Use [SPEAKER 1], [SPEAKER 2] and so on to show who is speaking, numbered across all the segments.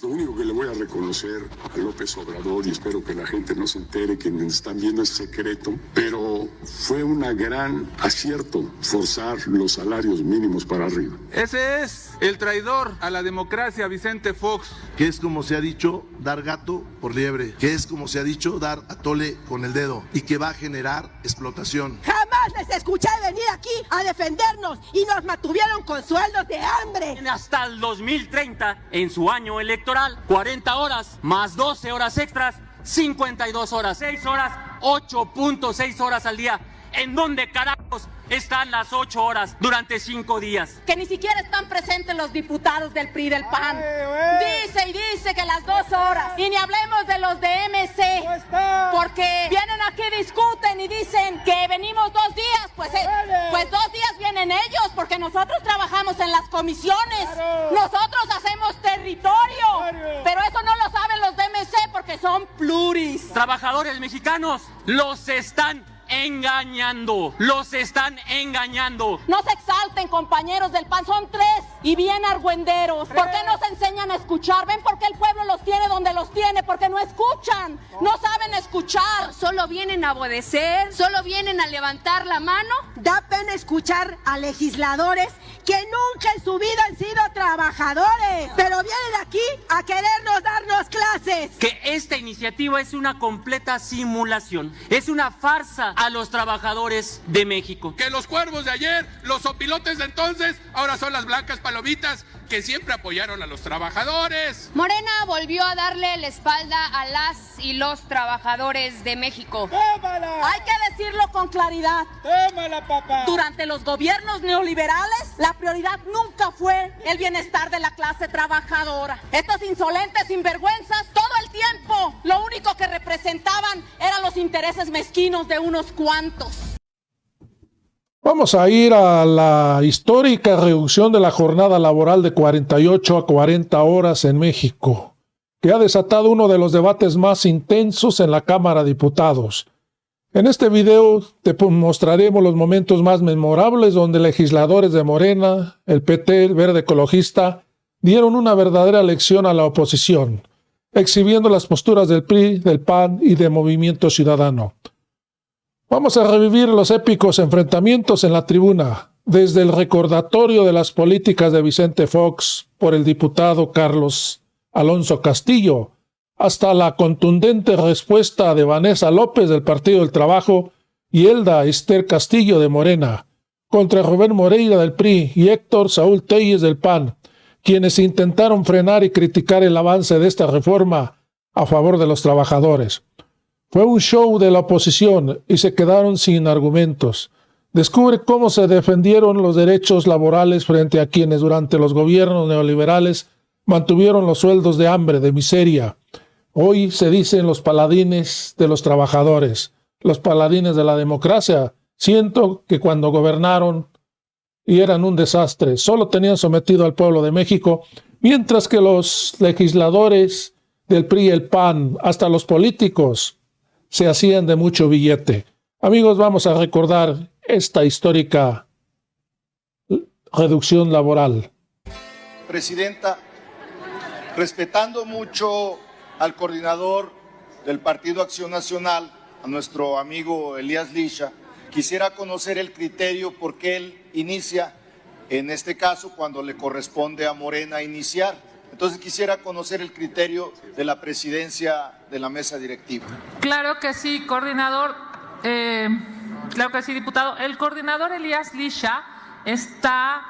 [SPEAKER 1] Lo único que le voy a reconocer a López Obrador, y espero que la gente no se entere que me están viendo es secreto, pero fue un gran acierto forzar los salarios mínimos para arriba.
[SPEAKER 2] Ese es el traidor a la democracia, Vicente Fox.
[SPEAKER 3] Que es, como se ha dicho, dar gato por liebre, que es, como se ha dicho, dar a tole con el dedo y que va a generar explotación.
[SPEAKER 4] Jamás les escuché venir aquí a defendernos y nos mantuvieron con sueldos de hambre.
[SPEAKER 5] Hasta el 2030, en su año electoral, 40 horas más 12 horas extras, 52 horas, 6 horas, 8.6 horas al día. ¿En dónde carajos están las 8 horas durante 5 días?
[SPEAKER 6] Que ni siquiera están presentes los diputados del PRI y del PAN. Dice y dice que las 2 horas. Y ni hablemos de los de MC. Porque vienen aquí, discuten y dicen que venimos 2 días. Pues 2 días vienen ellos, porque nosotros trabajamos en las comisiones. Nosotros hacemos territorio. Pero eso no lo saben los de MC porque son pluris.
[SPEAKER 5] Trabajadores mexicanos, los están engañando, los están engañando.
[SPEAKER 6] No se exalten, compañeros del PAN, son 3 y bien argüenderos. ¿Por qué no se enseñan a escuchar? ¿Ven por qué el pueblo los tiene donde los tiene? Porque no escuchan, no saben escuchar.
[SPEAKER 7] Solo vienen a obedecer, solo vienen a levantar la mano.
[SPEAKER 4] Da pena escuchar a legisladores que nunca en su vida han sido trabajadores, pero vienen aquí a querernos darnos clases.
[SPEAKER 5] Que esta iniciativa es una completa simulación, es una farsa a los trabajadores de México.
[SPEAKER 2] Que los cuervos de ayer, los opilotes de entonces, ahora son las blancas palomitas que siempre apoyaron a los trabajadores.
[SPEAKER 7] Morena volvió a darle la espalda a las y los trabajadores de México.
[SPEAKER 4] ¡Tómala!
[SPEAKER 6] Hay que decirlo con claridad.
[SPEAKER 4] ¡Tómala, papá!
[SPEAKER 6] Durante los gobiernos neoliberales, la prioridad nunca fue el bienestar de la clase trabajadora. Estos insolentes sinvergüenzas, todo el tiempo, lo único que representaban eran los intereses mezquinos de unos cuantos.
[SPEAKER 8] Vamos a ir a la histórica reducción de la jornada laboral de 48 a 40 horas en México, que ha desatado uno de los debates más intensos en la Cámara de Diputados. En este video te mostraremos los momentos más memorables donde legisladores de Morena, el PT, el Verde Ecologista, dieron una verdadera lección a la oposición, exhibiendo las posturas del PRI, del PAN y de Movimiento Ciudadano. Vamos a revivir los épicos enfrentamientos en la tribuna, desde el recordatorio de las políticas de Vicente Fox por el diputado Carlos Alonso Castillo, hasta la contundente respuesta de Vanessa López del Partido del Trabajo y Elda Ester Castillo de Morena, contra Rubén Moreira del PRI y Héctor Saúl Telles del PAN, quienes intentaron frenar y criticar el avance de esta reforma a favor de los trabajadores. Fue un show de la oposición y se quedaron sin argumentos. Descubre cómo se defendieron los derechos laborales frente a quienes durante los gobiernos neoliberales mantuvieron los sueldos de hambre, de miseria. Hoy se dicen los paladines de los trabajadores, los paladines de la democracia. Siento que cuando gobernaron y eran un desastre, solo tenían sometido al pueblo de México, mientras que los legisladores del PRI y el PAN, hasta los políticos, se hacían de mucho billete. Amigos, vamos a recordar esta histórica reducción laboral.
[SPEAKER 9] Presidenta, respetando mucho al coordinador del Partido Acción Nacional, a nuestro amigo Elías Lisha, quisiera conocer el criterio por qué él inicia, en este caso, cuando le corresponde a Morena iniciar. Entonces quisiera conocer el criterio de la presidencia de la mesa directiva.
[SPEAKER 10] Claro que sí, coordinador. Claro que sí, diputado. El coordinador Elías Lisha está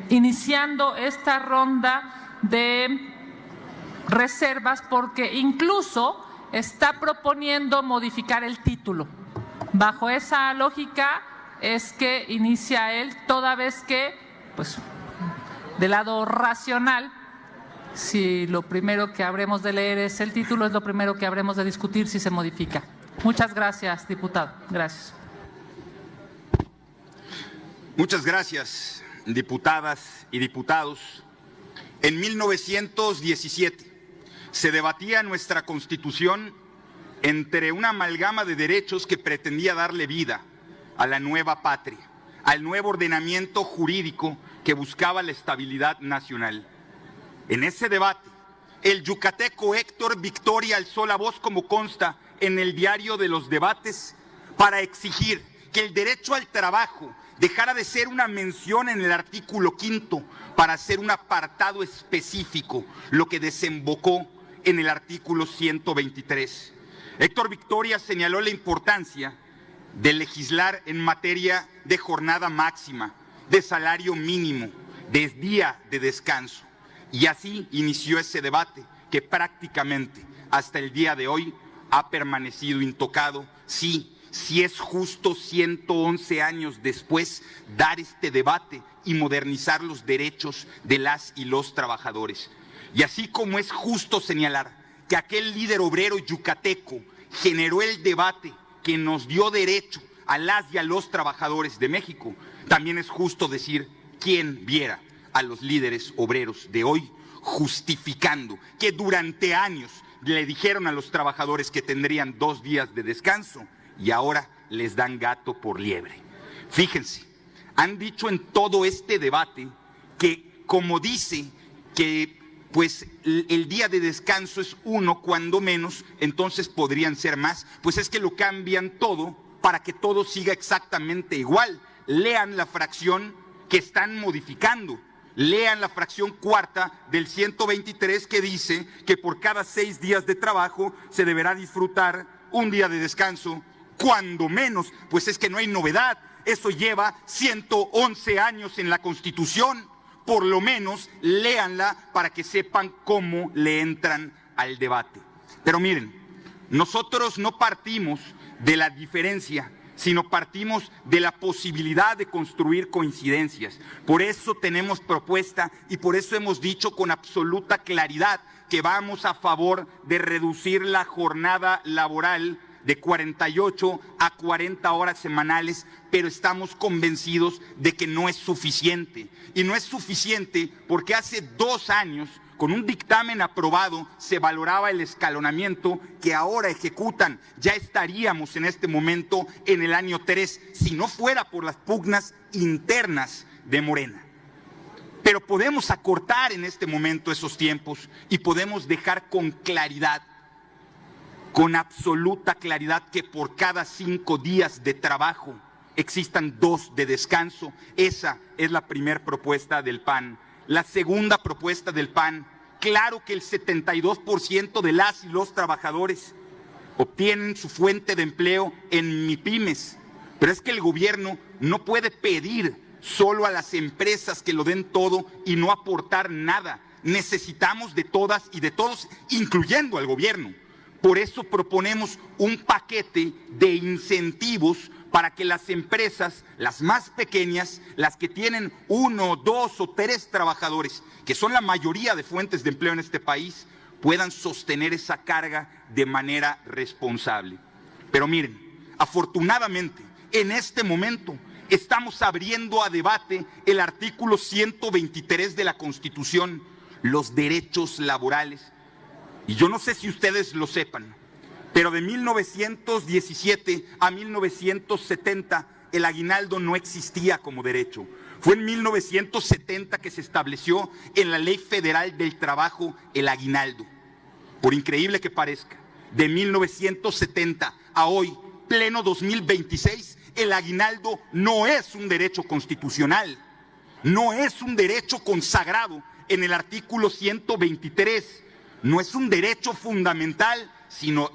[SPEAKER 10] iniciando esta ronda de reservas porque incluso está proponiendo modificar el título. Bajo esa lógica es que inicia él, toda vez que, pues, del lado racional, si lo primero que habremos de leer es el título, es lo primero que habremos de discutir si se modifica. Muchas gracias, diputado. Gracias.
[SPEAKER 11] Muchas gracias, diputadas y diputados. En 1917 se debatía nuestra Constitución entre una amalgama de derechos que pretendía darle vida a la nueva patria, al nuevo ordenamiento jurídico que buscaba la estabilidad nacional. En ese debate el yucateco Héctor Victoria alzó la voz, como consta en el diario de los debates, para exigir que el derecho al trabajo dejara de ser una mención en el artículo 5 para ser un apartado específico, lo que desembocó en el artículo 123. Héctor Victoria señaló la importancia de legislar en materia de jornada máxima, de salario mínimo, de día de descanso. Y así inició ese debate que prácticamente hasta el día de hoy ha permanecido intocado. Sí es justo 111 años después dar este debate y modernizar los derechos de las y los trabajadores. Y así como es justo señalar que aquel líder obrero yucateco generó el debate que nos dio derecho a las y a los trabajadores de México, también es justo decir quién viera a los líderes obreros de hoy justificando que durante años le dijeron a los trabajadores que tendrían 2 días de descanso y ahora les dan gato por liebre. Fíjense, han dicho en todo este debate que, como dice que pues el día de descanso es 1 cuando menos, entonces podrían ser más, pues es que lo cambian todo para que todo siga exactamente igual. Lean la fracción que están modificando. Lean la fracción cuarta del 123 que dice que por cada 6 días de trabajo se deberá disfrutar 1 día de descanso, cuando menos, pues es que no hay novedad. Eso lleva 111 años en la Constitución. Por lo menos léanla para que sepan cómo le entran al debate. Pero miren, nosotros no partimos de la diferencia, sino partimos de la posibilidad de construir coincidencias. Por eso tenemos propuesta y por eso hemos dicho con absoluta claridad que vamos a favor de reducir la jornada laboral de 48 a 40 horas semanales, pero estamos convencidos de que no es suficiente. Y no es suficiente porque hace 2 años, con un dictamen aprobado, se valoraba el escalonamiento que ahora ejecutan. Ya estaríamos en este momento en el año 3, si no fuera por las pugnas internas de Morena. Pero podemos acortar en este momento esos tiempos y podemos dejar con claridad, con absoluta claridad, que por cada 5 días de trabajo existan 2 de descanso. Esa es la primera propuesta del PAN. La segunda propuesta del PAN, claro que el 72% de las y los trabajadores obtienen su fuente de empleo en MIPYMES, pero es que el gobierno no puede pedir solo a las empresas que lo den todo y no aportar nada. Necesitamos de todas y de todos, incluyendo al gobierno. Por eso proponemos un paquete de incentivos para que las empresas, las más pequeñas, las que tienen 1, 2 o 3 trabajadores, que son la mayoría de fuentes de empleo en este país, puedan sostener esa carga de manera responsable. Pero miren, afortunadamente, en este momento estamos abriendo a debate el artículo 123 de la Constitución, los derechos laborales. Y yo no sé si ustedes lo sepan, pero de 1917 a 1970 el aguinaldo no existía como derecho. Fue en 1970 que se estableció en la Ley Federal del Trabajo el aguinaldo. Por increíble que parezca, de 1970 a hoy, pleno 2026, el aguinaldo no es un derecho constitucional, no es un derecho consagrado en el artículo 123. No es un derecho fundamental, sino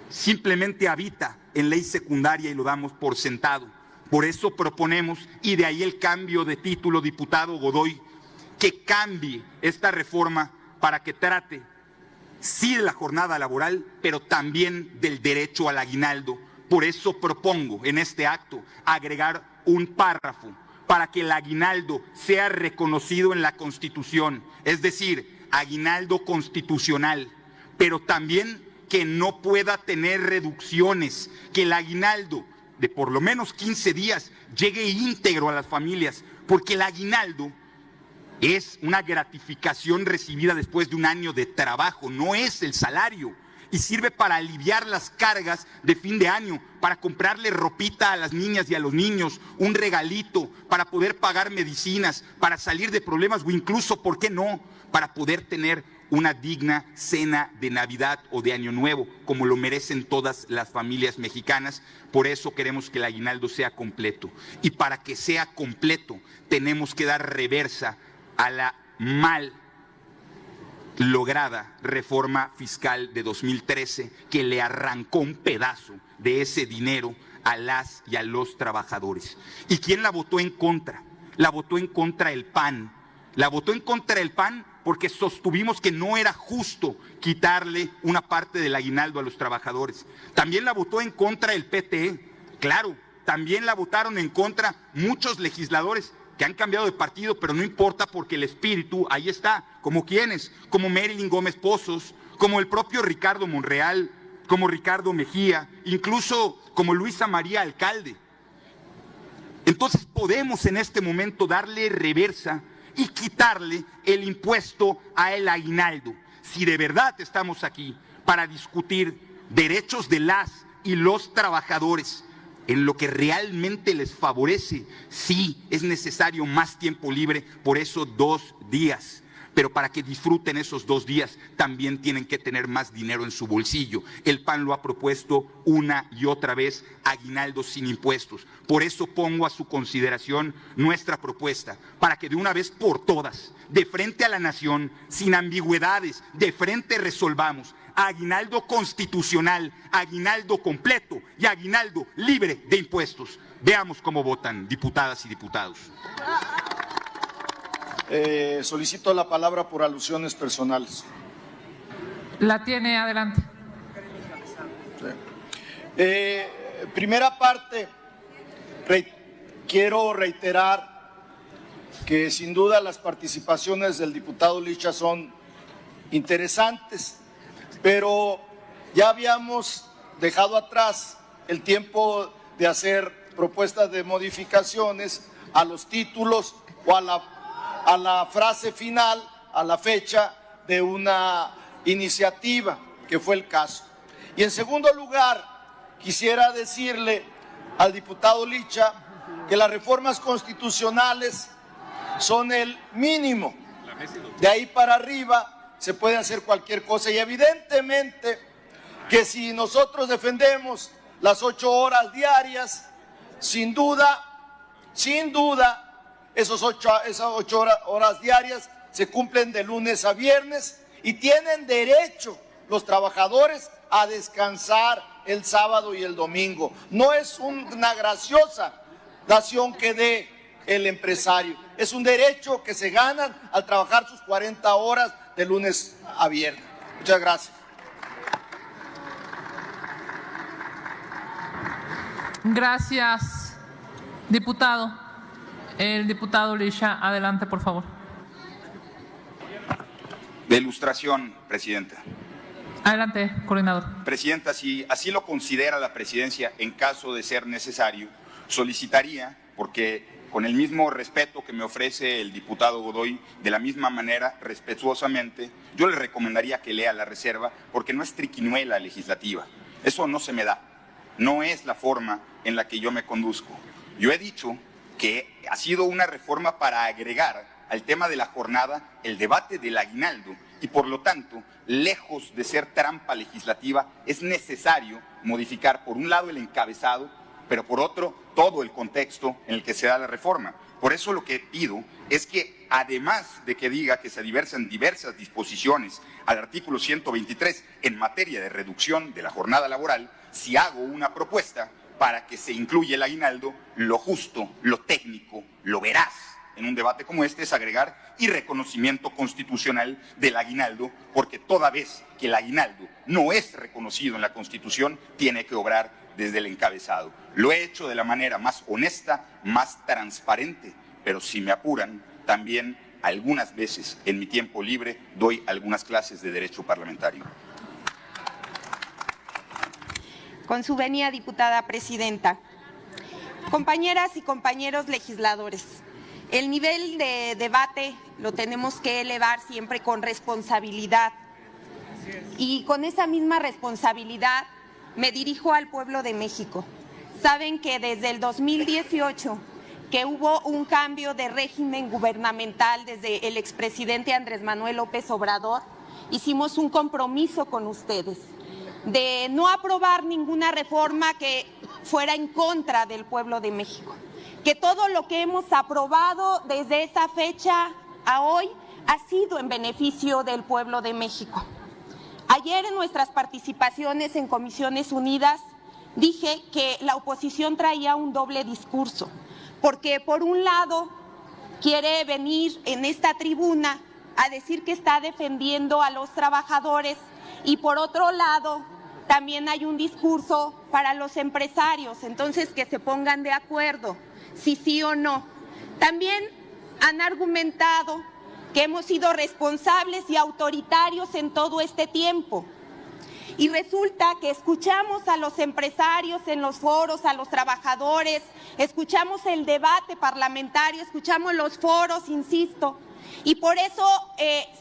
[SPEAKER 11] simplemente habita en ley secundaria y lo damos por sentado. Por eso proponemos, y de ahí el cambio de título, diputado Godoy, que cambie esta reforma para que trate, sí, de la jornada laboral, pero también del derecho al aguinaldo. Por eso propongo en este acto agregar un párrafo para que el aguinaldo sea reconocido en la Constitución, es decir, aguinaldo constitucional, pero también que no pueda tener reducciones, que el aguinaldo de por lo menos 15 días llegue íntegro a las familias, porque el aguinaldo es una gratificación recibida después de un año de trabajo, no es el salario, y sirve para aliviar las cargas de fin de año, para comprarle ropita a las niñas y a los niños, un regalito, para poder pagar medicinas, para salir de problemas o incluso, ¿por qué no?, para poder tener una digna cena de Navidad o de Año Nuevo, como lo merecen todas las familias mexicanas. Por eso queremos que el aguinaldo sea completo. Y para que sea completo, tenemos que dar reversa a la mal lograda reforma fiscal de 2013, que le arrancó un pedazo de ese dinero a las y a los trabajadores. ¿Y quién la votó en contra? La votó en contra el PAN. La votó en contra el PAN porque sostuvimos que no era justo quitarle una parte del aguinaldo a los trabajadores. También la votó en contra el PT. Claro, también la votaron en contra muchos legisladores que han cambiado de partido, pero no importa porque el espíritu ahí está. ¿Como quiénes? Como Marilyn Gómez Pozos, como el propio Ricardo Monreal, como Ricardo Mejía, incluso como Luisa María Alcalde. Entonces podemos en este momento darle reversa y quitarle el impuesto a el aguinaldo. Si de verdad estamos aquí para discutir derechos de las y los trabajadores, en lo que realmente les favorece, sí es necesario más tiempo libre por esos 2 días. Pero para que disfruten esos 2 días, también tienen que tener más dinero en su bolsillo. El PAN lo ha propuesto una y otra vez, aguinaldo sin impuestos. Por eso pongo a su consideración nuestra propuesta, para que de una vez por todas, de frente a la nación, sin ambigüedades, de frente resolvamos aguinaldo constitucional, aguinaldo completo y aguinaldo libre de impuestos. Veamos cómo votan, diputadas y diputados.
[SPEAKER 9] Solicito la palabra por alusiones personales.
[SPEAKER 10] La tiene, adelante.
[SPEAKER 9] Primera parte, quiero reiterar que sin duda las participaciones del diputado Lisha son interesantes, pero ya habíamos dejado atrás el tiempo de hacer propuestas de modificaciones a los títulos o a la frase final, a la fecha de una iniciativa, que fue el caso. Y en segundo lugar, quisiera decirle al diputado Lisha que las reformas constitucionales son el mínimo. De ahí para arriba se puede hacer cualquier cosa, y evidentemente que si nosotros defendemos las 8 horas diarias, sin duda, esas 8 horas diarias se cumplen de lunes a viernes y tienen derecho los trabajadores a descansar el sábado y el domingo. No es una graciosa dación que dé el empresario, es un derecho que se ganan al trabajar sus 40 horas de lunes a viernes. Muchas gracias.
[SPEAKER 10] Gracias, diputado. El diputado Lisha, adelante, por favor.
[SPEAKER 11] De ilustración, presidenta.
[SPEAKER 10] Adelante, coordinador.
[SPEAKER 11] Presidenta, si así lo considera la presidencia, en caso de ser necesario, solicitaría, porque con el mismo respeto que me ofrece el diputado Godoy, de la misma manera, respetuosamente, yo le recomendaría que lea la reserva, porque no es triquiñuela legislativa. Eso no se me da. No es la forma en la que yo me conduzco. Yo he dicho que ha sido una reforma para agregar al tema de la jornada el debate del aguinaldo y por lo tanto, lejos de ser trampa legislativa, es necesario modificar por un lado el encabezado, pero por otro todo el contexto en el que se da la reforma. Por eso lo que pido es que además de que diga que se diversan diversas disposiciones al artículo 123 en materia de reducción de la jornada laboral, si hago una propuesta para que se incluya el aguinaldo, lo justo, lo técnico, lo veraz en un debate como este es agregar y reconocimiento constitucional del aguinaldo, porque toda vez que el aguinaldo no es reconocido en la Constitución, tiene que obrar desde el encabezado. Lo he hecho de la manera más honesta, más transparente, pero si me apuran, también algunas veces en mi tiempo libre doy algunas clases de derecho parlamentario.
[SPEAKER 12] Con su venia, diputada presidenta. Compañeras y compañeros legisladores, el nivel de debate lo tenemos que elevar siempre con responsabilidad. Y con esa misma responsabilidad me dirijo al pueblo de México. Saben que desde el 2018, que hubo un cambio de régimen gubernamental desde el expresidente Andrés Manuel López Obrador, hicimos un compromiso con ustedes de no aprobar ninguna reforma que fuera en contra del pueblo de México, que todo lo que hemos aprobado desde esa fecha a hoy ha sido en beneficio del pueblo de México. Ayer en nuestras participaciones en Comisiones Unidas dije que la oposición traía un doble discurso, porque por un lado quiere venir en esta tribuna a decir que está defendiendo a los trabajadores y por otro lado también hay un discurso para los empresarios, entonces que se pongan de acuerdo, si sí o no. También han argumentado que hemos sido responsables y autoritarios en todo este tiempo. Y resulta que escuchamos a los empresarios en los foros, a los trabajadores, escuchamos el debate parlamentario, escuchamos los foros, insisto, y por eso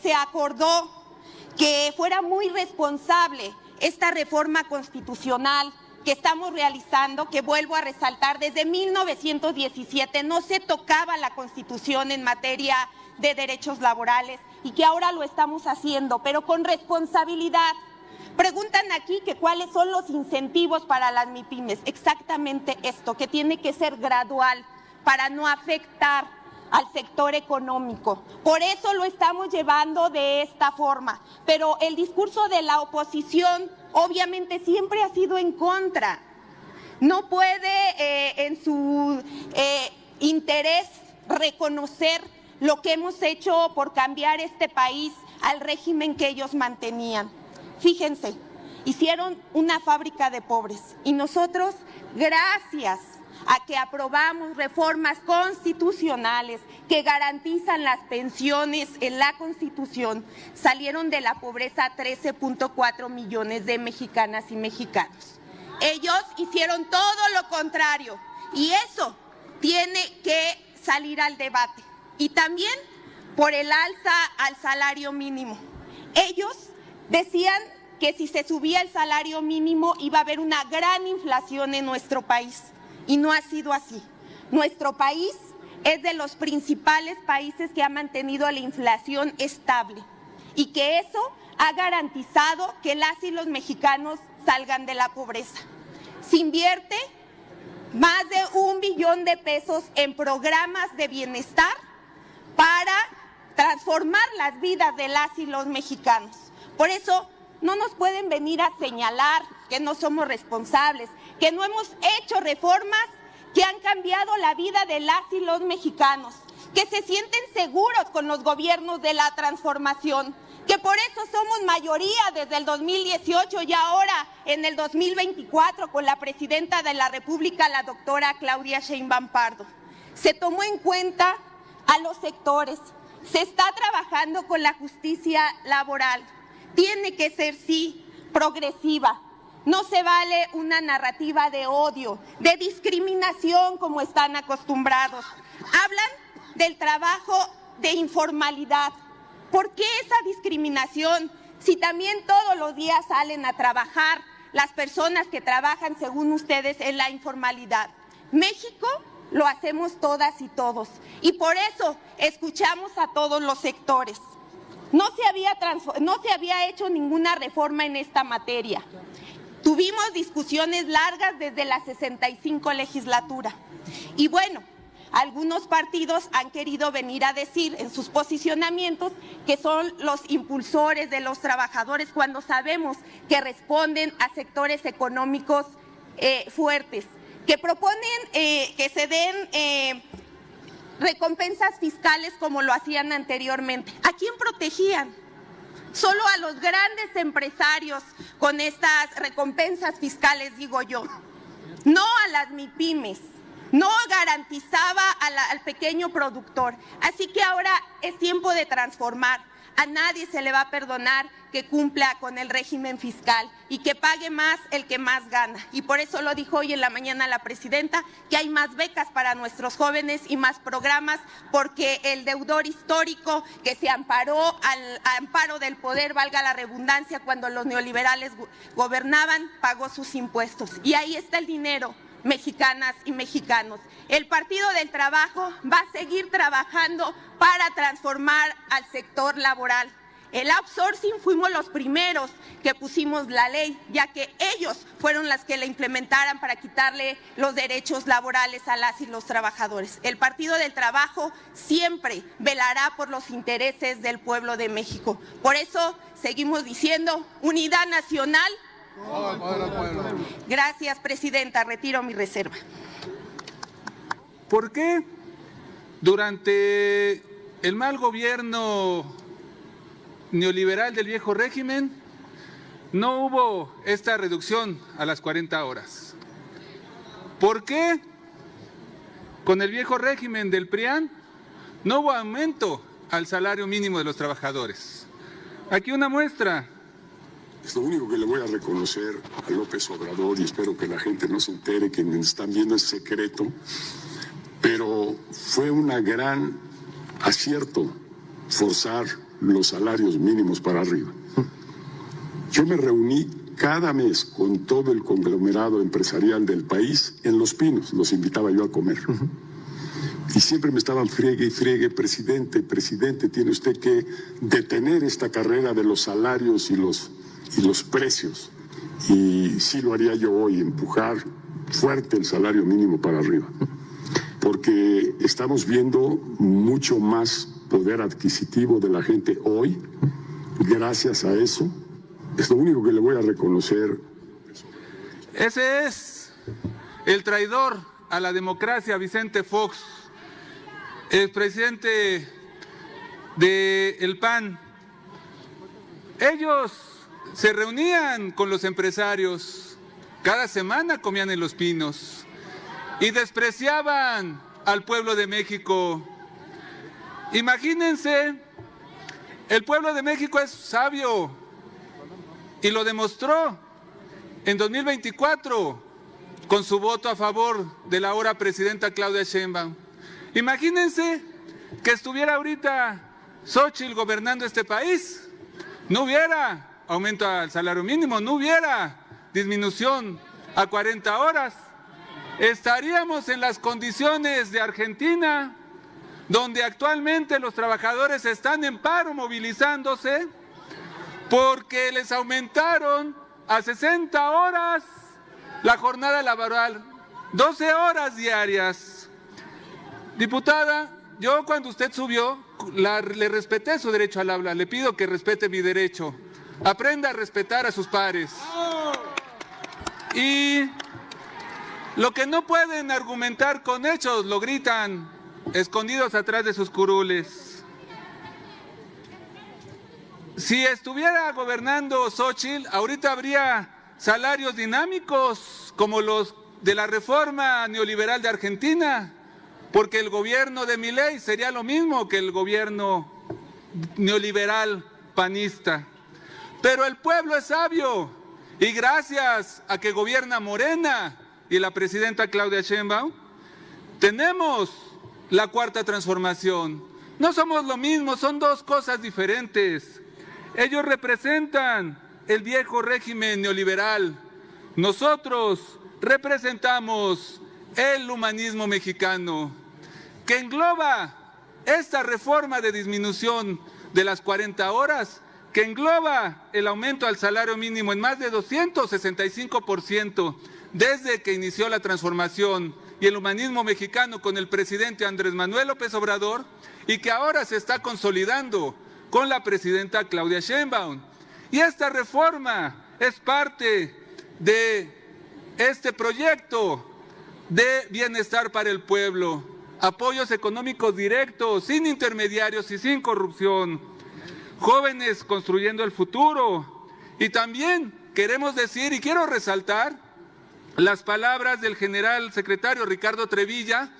[SPEAKER 12] se acordó que fuera muy responsable esta reforma constitucional que estamos realizando, que vuelvo a resaltar, desde 1917 no se tocaba la Constitución en materia de derechos laborales y que ahora lo estamos haciendo, pero con responsabilidad. Preguntan aquí que cuáles son los incentivos para las MIPYMES. Exactamente esto, que tiene que ser gradual para no afectar al sector económico. Por eso lo estamos llevando de esta forma. Pero el discurso de la oposición obviamente siempre ha sido en contra. No puede en su interés reconocer lo que hemos hecho por cambiar este país al régimen que ellos mantenían. Fíjense, hicieron una fábrica de pobres y nosotros, gracias a que aprobamos reformas constitucionales que garantizan las pensiones en la Constitución, salieron de la pobreza 13.4 millones de mexicanas y mexicanos. Ellos hicieron todo lo contrario y eso tiene que salir al debate. Y también por el alza al salario mínimo. Ellos decían que si se subía el salario mínimo iba a haber una gran inflación en nuestro país y no ha sido así. Nuestro país es de los principales países que ha mantenido la inflación estable y que eso ha garantizado que las y los mexicanos salgan de la pobreza. Se invierte más de 1 billón de pesos en programas de bienestar para transformar las vidas de las y los mexicanos. Por eso no nos pueden venir a señalar que no somos responsables, que no hemos hecho reformas que han cambiado la vida de las y los mexicanos, que se sienten seguros con los gobiernos de la transformación, que por eso somos mayoría desde el 2018 y ahora en el 2024 con la presidenta de la República, la doctora Claudia Sheinbaum Pardo. Se tomó en cuenta a los sectores, se está trabajando con la justicia laboral, tiene que ser sí progresiva, no se vale una narrativa de odio, de discriminación como están acostumbrados. Hablan del trabajo de informalidad. ¿Por qué esa discriminación si también todos los días salen a trabajar las personas que trabajan, según ustedes, en la informalidad? México lo hacemos todas y todos y por eso escuchamos a todos los sectores. No se había hecho ninguna reforma en esta materia. Tuvimos discusiones largas desde la 65 legislatura y bueno, algunos partidos han querido venir a decir en sus posicionamientos que son los impulsores de los trabajadores cuando sabemos que responden a sectores económicos fuertes, que proponen que se den recompensas fiscales como lo hacían anteriormente. ¿A quién protegían? Solo a los grandes empresarios con estas recompensas fiscales, digo yo, no a las MIPYMES. No garantizaba al pequeño productor. Así que ahora es tiempo de transformar. A nadie se le va a perdonar que cumpla con el régimen fiscal y que pague más el que más gana. Y por eso lo dijo hoy en la mañana la presidenta, que hay más becas para nuestros jóvenes y más programas, porque el deudor histórico que se amparó al amparo del poder, valga la redundancia, cuando los neoliberales gobernaban, pagó sus impuestos. Y ahí está el dinero, mexicanas y mexicanos. El Partido del Trabajo va a seguir trabajando para transformar al sector laboral. el outsourcing fuimos los primeros que pusimos la ley, ya que ellos fueron las que la implementaran para quitarle los derechos laborales a las y los trabajadores. El Partido del Trabajo siempre velará por los intereses del pueblo de México. Por eso seguimos diciendo unidad nacional. Gracias, presidenta. Retiro mi reserva.
[SPEAKER 2] ¿Por qué durante el mal gobierno neoliberal del viejo régimen no hubo esta reducción a las 40 horas? ¿Por qué con el viejo régimen del PRIAN no hubo aumento al salario mínimo de los trabajadores? Aquí una muestra.
[SPEAKER 1] Es lo único que le voy a reconocer a López Obrador, y espero que la gente no se entere, que están viendo es secreto, pero fue un gran acierto forzar los salarios mínimos para arriba. Yo me reuní cada mes con todo el conglomerado empresarial del país en Los Pinos, los invitaba yo a comer. Y siempre me estaban friegue y friegue, presidente, tiene usted que detener esta carrera de los salarios y los precios. Y sí lo haría yo hoy, empujar fuerte el salario mínimo para arriba. Porque estamos viendo mucho más poder adquisitivo de la gente hoy, gracias a eso. Es lo único que le voy a reconocer.
[SPEAKER 2] Ese es el traidor a la democracia, Vicente Fox, el presidente del PAN. Ellos se reunían con los empresarios, cada semana comían en Los Pinos y despreciaban al pueblo de México. Imagínense, el pueblo de México es sabio y lo demostró en 2024 con su voto a favor de la ahora presidenta Claudia Sheinbaum. Imagínense que estuviera ahorita Xóchitl gobernando este país, no hubiera aumento al salario mínimo, no hubiera disminución a 40 horas. Estaríamos en las condiciones de Argentina, donde actualmente los trabajadores están en paro movilizándose porque les aumentaron a 60 horas la jornada laboral, 12 horas diarias. Diputada, yo cuando usted subió, le respeté su derecho al habla, le pido que respete mi derecho. Aprenda a respetar a sus pares. Y lo que no pueden argumentar con hechos, lo gritan, escondidos atrás de sus curules. Si estuviera gobernando Xóchitl, ahorita habría salarios dinámicos como los de la reforma neoliberal de Argentina, porque el gobierno de Milei sería lo mismo que el gobierno neoliberal panista. Pero el pueblo es sabio y gracias a que gobierna Morena y la presidenta Claudia Sheinbaum, tenemos la cuarta transformación. No somos lo mismo, son dos cosas diferentes. Ellos representan el viejo régimen neoliberal. Nosotros representamos el humanismo mexicano, que engloba esta reforma de disminución de las 40 horas, que engloba el aumento al salario mínimo en más de 265% desde que inició la transformación y el humanismo mexicano con el presidente Andrés Manuel López Obrador, y que ahora se está consolidando con la presidenta Claudia Sheinbaum. Y esta reforma es parte de este proyecto de bienestar para el pueblo, apoyos económicos directos, sin intermediarios y sin corrupción, jóvenes construyendo el futuro. Y también queremos decir, y quiero resaltar, las palabras del general secretario Ricardo Trevilla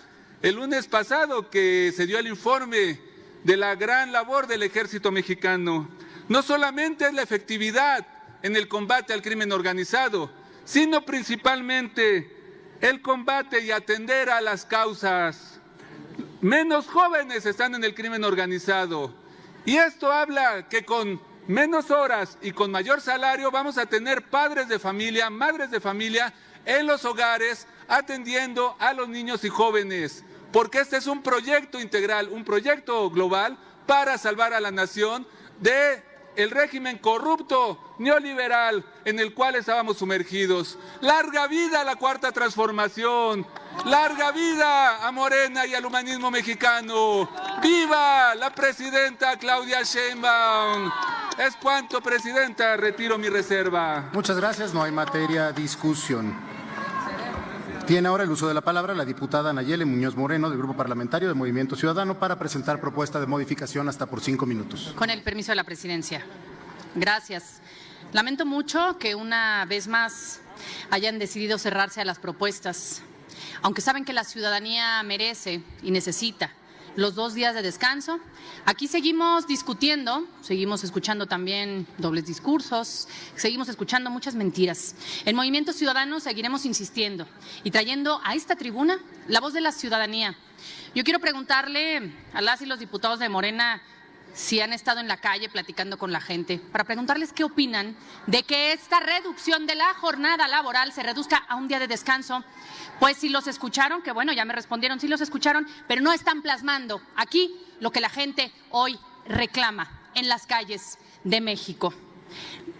[SPEAKER 2] el lunes pasado, que se dio el informe de la gran labor del ejército mexicano. No solamente es la efectividad en el combate al crimen organizado, sino principalmente el combate y atender a las causas. Menos jóvenes están en el crimen organizado, y esto habla que con menos horas y con mayor salario vamos a tener padres de familia, madres de familia en los hogares atendiendo a los niños y jóvenes, porque este es un proyecto integral, un proyecto global para salvar a la nación de el régimen corrupto, neoliberal, en el cual estábamos sumergidos. ¡Larga vida a la Cuarta Transformación! ¡Larga vida a Morena y al humanismo mexicano! ¡Viva la presidenta Claudia Sheinbaum! Es cuanto, presidenta, retiro mi reserva.
[SPEAKER 13] Muchas gracias, no hay materia, discusión. Tiene ahora el uso de la palabra la diputada Nayeli Muñoz Moreno, del Grupo Parlamentario de Movimiento Ciudadano, para presentar propuesta de modificación hasta por 5 minutos.
[SPEAKER 14] Con el permiso de la presidencia. Gracias. Lamento mucho que una vez más hayan decidido cerrarse a las propuestas, aunque saben que la ciudadanía merece y necesita los 2 días de descanso. Aquí seguimos discutiendo, seguimos escuchando también dobles discursos, seguimos escuchando muchas mentiras. En Movimiento Ciudadano seguiremos insistiendo y trayendo a esta tribuna la voz de la ciudadanía. Yo quiero preguntarle a las y los diputados de Morena si han estado en la calle platicando con la gente, para preguntarles qué opinan de que esta reducción de la jornada laboral se reduzca a un día de descanso. Pues si los escucharon, que bueno, ya me respondieron, sí los escucharon, pero no están plasmando aquí lo que la gente hoy reclama en las calles de México.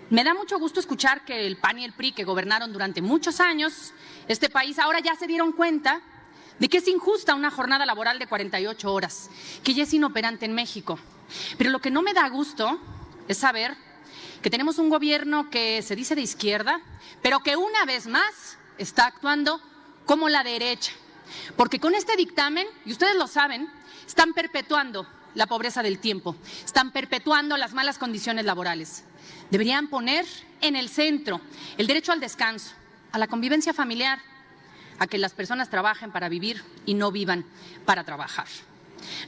[SPEAKER 14] Me da mucho gusto escuchar que el PAN y el PRI, que gobernaron durante muchos años este país, ahora ya se dieron cuenta de que es injusta una jornada laboral de 48 horas, que ya es inoperante en México. Pero lo que no me da gusto es saber que tenemos un gobierno que se dice de izquierda, pero que una vez más está actuando como la derecha. Porque con este dictamen, y ustedes lo saben, están perpetuando la pobreza del tiempo, están perpetuando las malas condiciones laborales. Deberían poner en el centro el derecho al descanso, a la convivencia familiar, a que las personas trabajen para vivir y no vivan para trabajar.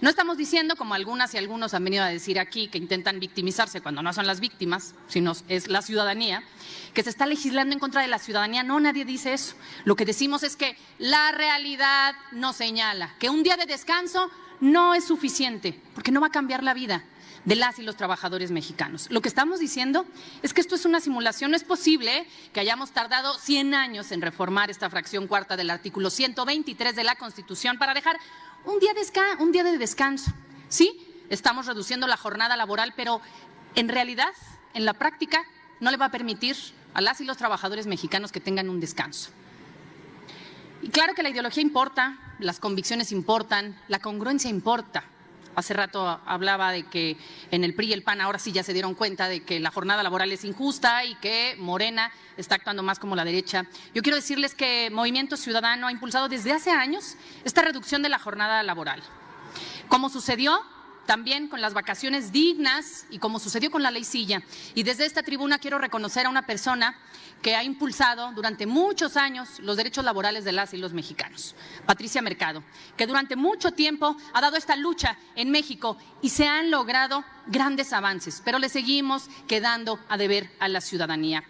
[SPEAKER 14] No estamos diciendo, como algunas y algunos han venido a decir aquí, que intentan victimizarse cuando no son las víctimas, sino es la ciudadanía, que se está legislando en contra de la ciudadanía. No, nadie dice eso. Lo que decimos es que la realidad nos señala que un día de descanso no es suficiente, porque no va a cambiar la vida de las y los trabajadores mexicanos. Lo que estamos diciendo es que esto es una simulación. No es posible que hayamos tardado 100 años en reformar esta fracción cuarta del artículo 123 de la Constitución para dejar un día de descanso. Sí, estamos reduciendo la jornada laboral, pero en realidad, en la práctica, no le va a permitir a las y los trabajadores mexicanos que tengan un descanso. Y claro que la ideología importa, las convicciones importan, la congruencia importa. Hace rato hablaba de que en el PRI y el PAN ahora sí ya se dieron cuenta de que la jornada laboral es injusta y que Morena está actuando más como la derecha. Yo quiero decirles que Movimiento Ciudadano ha impulsado desde hace años esta reducción de la jornada laboral. Como sucedió también con las vacaciones dignas y como sucedió con la ley Silla. Y desde esta tribuna quiero reconocer a una persona que ha impulsado durante muchos años los derechos laborales de las y los mexicanos, Patricia Mercado, que durante mucho tiempo ha dado esta lucha en México y se han logrado grandes avances, pero le seguimos quedando a deber a la ciudadanía.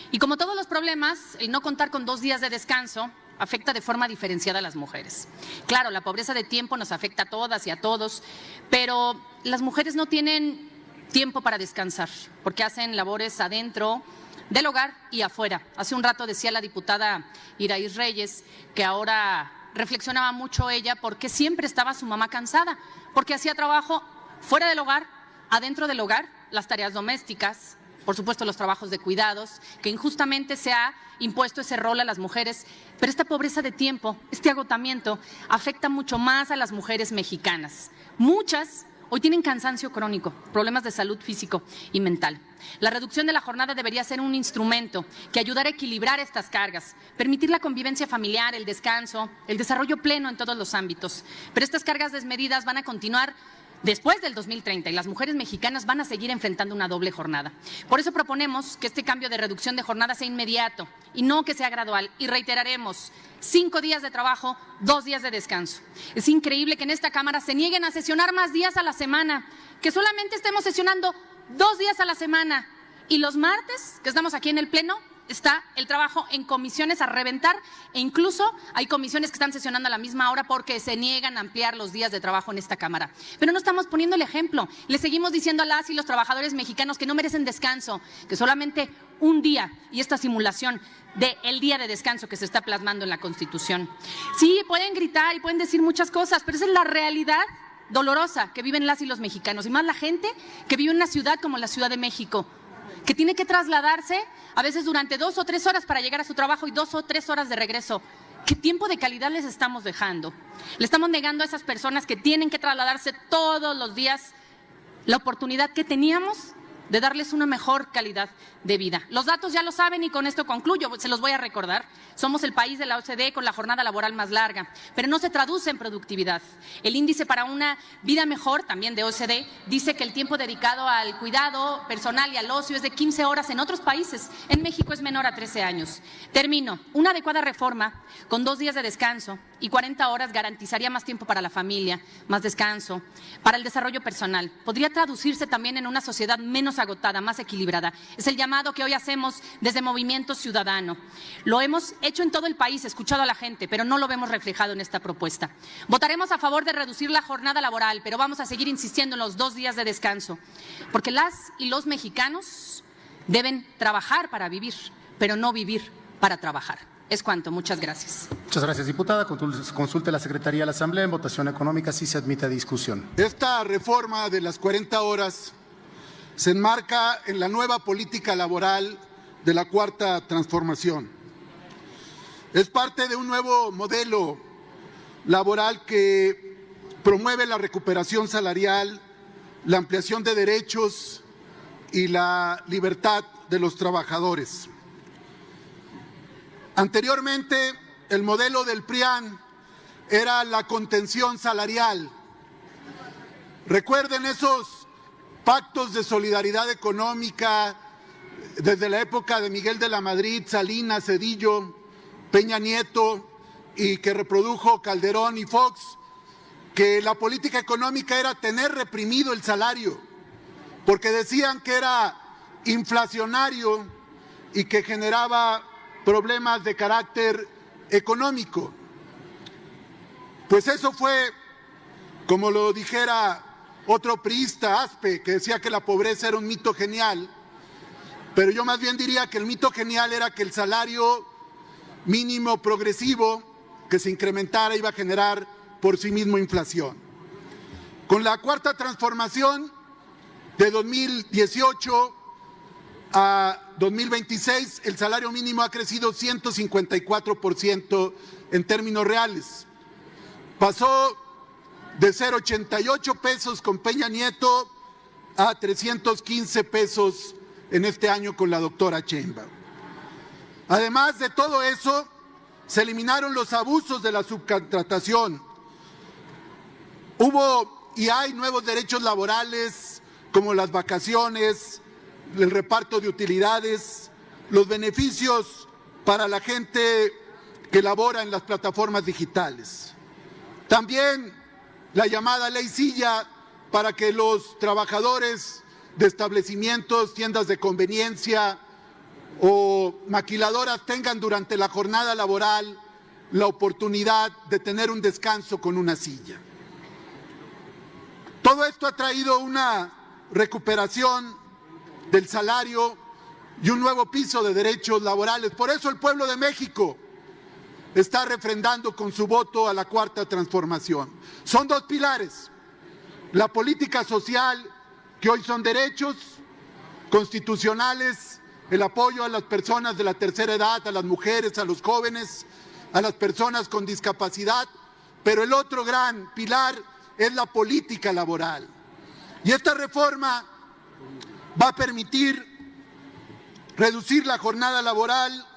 [SPEAKER 14] Y como todos los problemas, el no contar con 2 días de descanso afecta de forma diferenciada a las mujeres. Claro, la pobreza de tiempo nos afecta a todas y a todos, pero las mujeres no tienen tiempo para descansar porque hacen labores adentro del hogar y afuera. Hace un rato decía la diputada Iraíz Reyes que ahora reflexionaba mucho ella porque siempre estaba su mamá cansada, porque hacía trabajo fuera del hogar, adentro del hogar, las tareas domésticas, por supuesto los trabajos de cuidados, que injustamente se ha impuesto ese rol a las mujeres, pero esta pobreza de tiempo, este agotamiento, afecta mucho más a las mujeres mexicanas. Muchas hoy tienen cansancio crónico, problemas de salud físico y mental. La reducción de la jornada debería ser un instrumento que ayudara a equilibrar estas cargas, permitir la convivencia familiar, el descanso, el desarrollo pleno en todos los ámbitos. Pero estas cargas desmedidas van a continuar después del 2030 y las mujeres mexicanas van a seguir enfrentando una doble jornada. Por eso proponemos que este cambio de reducción de jornada sea inmediato y no que sea gradual. Y reiteraremos, 5 días de trabajo, 2 días de descanso. Es increíble que en esta Cámara se nieguen a sesionar más días a la semana, que solamente estemos sesionando 2 días a la semana. Y los martes, que estamos aquí en el Pleno, está el trabajo en comisiones a reventar e incluso hay comisiones que están sesionando a la misma hora porque se niegan a ampliar los días de trabajo en esta Cámara. Pero no estamos poniendo el ejemplo. Le seguimos diciendo a las y los trabajadores mexicanos que no merecen descanso, que solamente un día y esta simulación del día de descanso que se está plasmando en la Constitución. Sí, pueden gritar y pueden decir muchas cosas, pero esa es la realidad dolorosa que viven las y los mexicanos, y más la gente que vive en una ciudad como la Ciudad de México, que tiene que trasladarse a veces durante 2 o 3 horas para llegar a su trabajo y 2 o 3 horas de regreso. ¿Qué tiempo de calidad les estamos dejando? Le estamos negando a esas personas que tienen que trasladarse todos los días la oportunidad que teníamos de darles una mejor calidad de vida. Los datos ya lo saben y con esto concluyo, se los voy a recordar. Somos el país de la OCDE con la jornada laboral más larga, pero no se traduce en productividad. El índice para una vida mejor, también de OCDE, dice que el tiempo dedicado al cuidado personal y al ocio es de 15 horas en otros países. En México es menor a 13 años. Termino. Una adecuada reforma con 2 días de descanso y 40 horas garantizaría más tiempo para la familia, más descanso, para el desarrollo personal. Podría traducirse también en una sociedad menos agotada, más equilibrada. Es el llamado que hoy hacemos desde Movimiento Ciudadano. Lo hemos hecho en todo el país, escuchado a la gente, pero no lo vemos reflejado en esta propuesta. Votaremos a favor de reducir la jornada laboral, pero vamos a seguir insistiendo en los 2 días de descanso, porque las y los mexicanos deben trabajar para vivir, pero no vivir para trabajar. Es cuanto. Muchas gracias.
[SPEAKER 13] Muchas gracias, diputada. Consulte la Secretaría de la Asamblea. En votación económica sí se admite a discusión.
[SPEAKER 15] Esta reforma de las 40 horas se enmarca en la nueva política laboral de la Cuarta Transformación. Es parte de un nuevo modelo laboral que promueve la recuperación salarial, la ampliación de derechos y la libertad de los trabajadores. Anteriormente, el modelo del PRIAN era la contención salarial. Recuerden esos pactos de solidaridad económica desde la época de Miguel de la Madrid, Salinas, Zedillo, Peña Nieto y que reprodujo Calderón y Fox, que la política económica era tener reprimido el salario, porque decían que era inflacionario y que generaba problemas de carácter económico. Pues eso fue, como lo dijera otro priista, Aspe, que decía que la pobreza era un mito genial, pero yo más bien diría que el mito genial era que el salario mínimo progresivo que se incrementara iba a generar por sí mismo inflación. Con la Cuarta Transformación de 2018 a 2026, el salario mínimo ha crecido 154% en términos reales. Pasó de ser 88 pesos con Peña Nieto a 315 pesos en este año con la doctora Sheinbaum. Además de todo eso, se eliminaron los abusos de la subcontratación. Hubo y hay nuevos derechos laborales como las vacaciones, el reparto de utilidades, los beneficios para la gente que labora en las plataformas digitales. También la llamada Ley Silla para que los trabajadores de establecimientos, tiendas de conveniencia o maquiladoras tengan durante la jornada laboral la oportunidad de tener un descanso con una silla. Todo esto ha traído una recuperación del salario y un nuevo piso de derechos laborales. Por eso el pueblo de México está refrendando con su voto a la Cuarta Transformación. Son 2 pilares: la política social, que hoy son derechos constitucionales, el apoyo a las personas de la tercera edad, a las mujeres, a los jóvenes, a las personas con discapacidad, pero el otro gran pilar es la política laboral. Y esta reforma va a permitir reducir la jornada laboral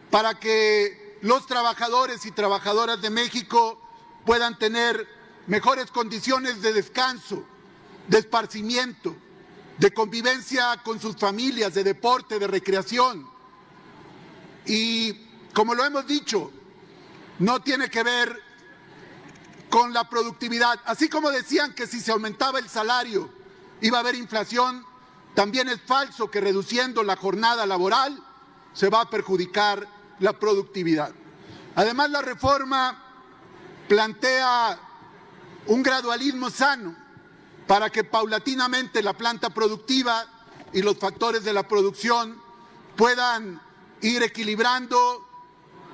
[SPEAKER 15] para que los trabajadores y trabajadoras de México puedan tener mejores condiciones de descanso, de esparcimiento, de convivencia con sus familias, de deporte, de recreación. Y como lo hemos dicho, no tiene que ver con la productividad. Así como decían que si se aumentaba el salario iba a haber inflación, también es falso que reduciendo la jornada laboral se va a perjudicar la productividad. Además, la reforma plantea un gradualismo sano para que paulatinamente la planta productiva y los factores de la producción puedan ir equilibrando,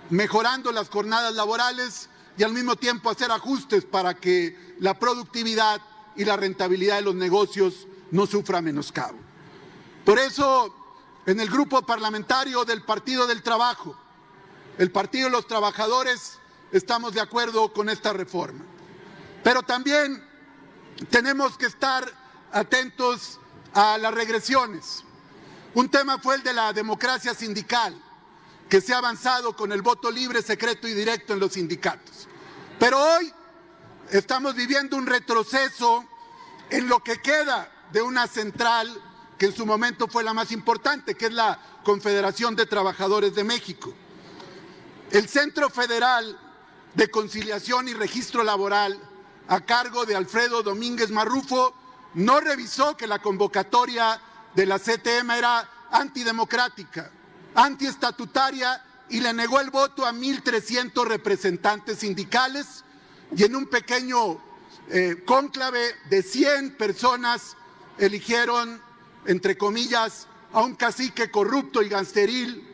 [SPEAKER 15] mejorando las jornadas laborales y al mismo tiempo hacer ajustes para que la productividad y la rentabilidad de los negocios no sufra menoscabo. Por eso, en el grupo parlamentario del Partido del Trabajo, el Partido de los Trabajadores, estamos de acuerdo con esta reforma. Pero también tenemos que estar atentos a las regresiones. Un tema fue el de la democracia sindical, que se ha avanzado con el voto libre, secreto y directo en los sindicatos. Pero hoy estamos viviendo un retroceso en lo que queda de una central que en su momento fue la más importante, que es la Confederación de Trabajadores de México. El Centro Federal de Conciliación y Registro Laboral, a cargo de Alfredo Domínguez Marrufo, no revisó que la convocatoria de la CTM era antidemocrática, antiestatutaria, y le negó el voto a 1.300 representantes sindicales, y en un pequeño cónclave de 100 personas eligieron, entre comillas, a un cacique corrupto y gangsteril,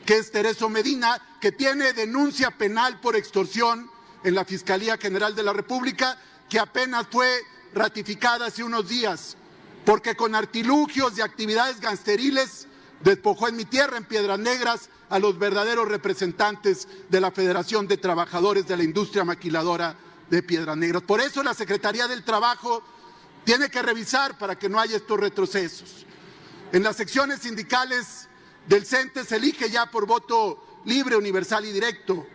[SPEAKER 15] que es Tereso Medina, que tiene denuncia penal por extorsión en la Fiscalía General de la República, que apenas fue ratificada hace unos días, porque con artilugios y actividades gangsteriles despojó en mi tierra, en Piedras Negras, a los verdaderos representantes de la Federación de Trabajadores de la Industria Maquiladora de Piedras Negras. Por eso la Secretaría del Trabajo tiene que revisar para que no haya estos retrocesos. En las secciones sindicales del CENTE se elige ya por voto libre, universal y directo.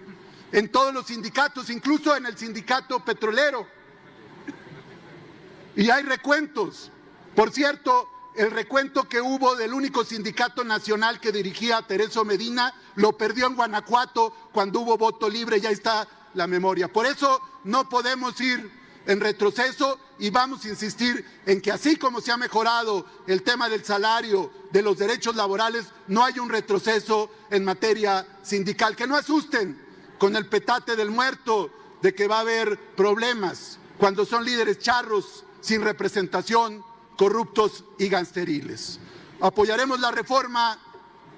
[SPEAKER 15] En todos los sindicatos, incluso en el sindicato petrolero. Y hay recuentos. Por cierto, el recuento que hubo del único sindicato nacional que dirigía Tereso Medina lo perdió en Guanajuato cuando hubo voto libre, ya está la memoria. Por eso no podemos ir en retroceso y vamos a insistir en que así como se ha mejorado el tema del salario, de los derechos laborales, no hay un retroceso en materia sindical. Que no asusten con el petate del muerto de que va a haber problemas cuando son líderes charros, sin representación, corruptos y gangsteriles. Apoyaremos la reforma,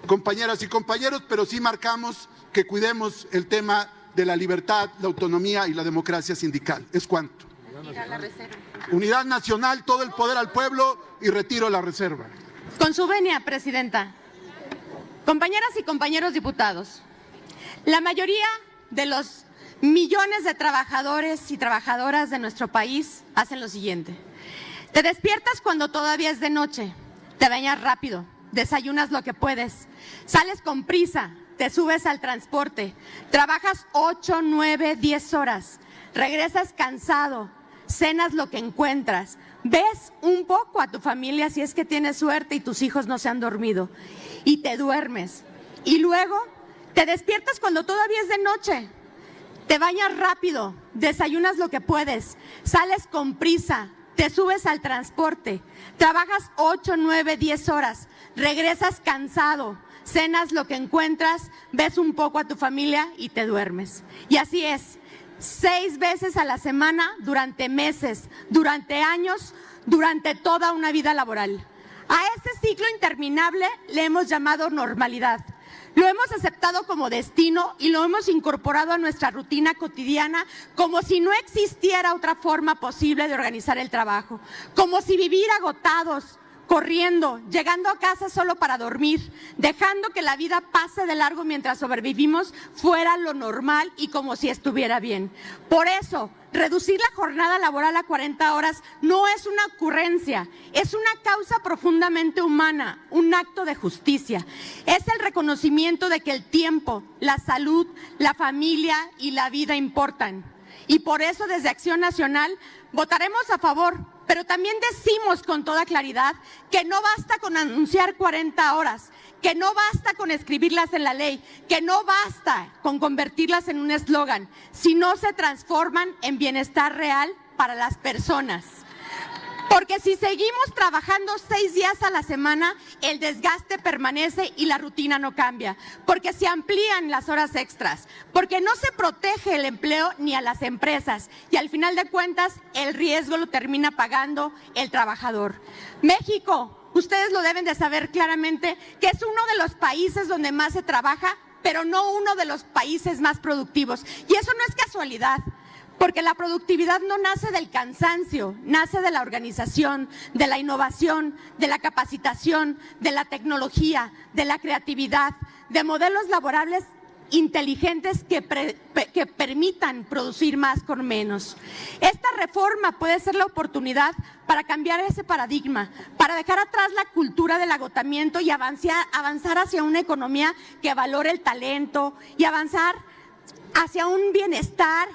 [SPEAKER 15] compañeras y compañeros, pero sí marcamos que cuidemos el tema de la libertad, la autonomía y la democracia sindical. Es cuanto. Unidad nacional, todo el poder al pueblo y retiro la reserva.
[SPEAKER 16] Con su venia, Presidenta. Compañeras y compañeros diputados, la mayoría de los millones de trabajadores y trabajadoras de nuestro país hacen lo siguiente. Te despiertas cuando todavía es de noche, te bañas rápido, desayunas lo que puedes, sales con prisa, te subes al transporte, trabajas 8, 9, 10 horas, regresas cansado, cenas lo que encuentras, ves un poco a tu familia si es que tienes suerte y tus hijos no se han dormido, y te duermes. Y luego te despiertas cuando todavía es de noche, te bañas rápido, desayunas lo que puedes, sales con prisa, te subes al transporte, trabajas 8, 9, 10 horas, regresas cansado, cenas lo que encuentras, ves un poco a tu familia y te duermes. Y así es, 6 veces a la semana, durante meses, durante años, durante toda una vida laboral. A este ciclo interminable le hemos llamado normalidad. Lo hemos aceptado como destino y lo hemos incorporado a nuestra rutina cotidiana como si no existiera otra forma posible de organizar el trabajo, como si vivir agotados, corriendo, llegando a casa solo para dormir, dejando que la vida pase de largo mientras sobrevivimos fuera lo normal y como si estuviera bien. Por eso, reducir la jornada laboral a 40 horas no es una ocurrencia, es una causa profundamente humana, un acto de justicia. Es el reconocimiento de que el tiempo, la salud, la familia y la vida importan. Y por eso desde Acción Nacional votaremos a favor, pero también decimos con toda claridad que no basta con anunciar 40 horas, que no basta con escribirlas en la ley, que no basta con convertirlas en un eslogan, si no se transforman en bienestar real para las personas. Porque si seguimos trabajando 6 días a la semana, el desgaste permanece y la rutina no cambia. Porque se amplían las horas extras, porque no se protege el empleo ni a las empresas y al final de cuentas el riesgo lo termina pagando el trabajador. México, ustedes lo deben de saber claramente, que es uno de los países donde más se trabaja pero no uno de los países más productivos. Y eso no es casualidad, porque la productividad no nace del cansancio, nace de la organización, de la innovación, de la capacitación, de la tecnología, de la creatividad, de modelos laborales inteligentes que permitan producir más con menos. Esta reforma puede ser la oportunidad para cambiar ese paradigma, para dejar atrás la cultura del agotamiento y avanzar hacia una economía que valore el talento y avanzar hacia un bienestar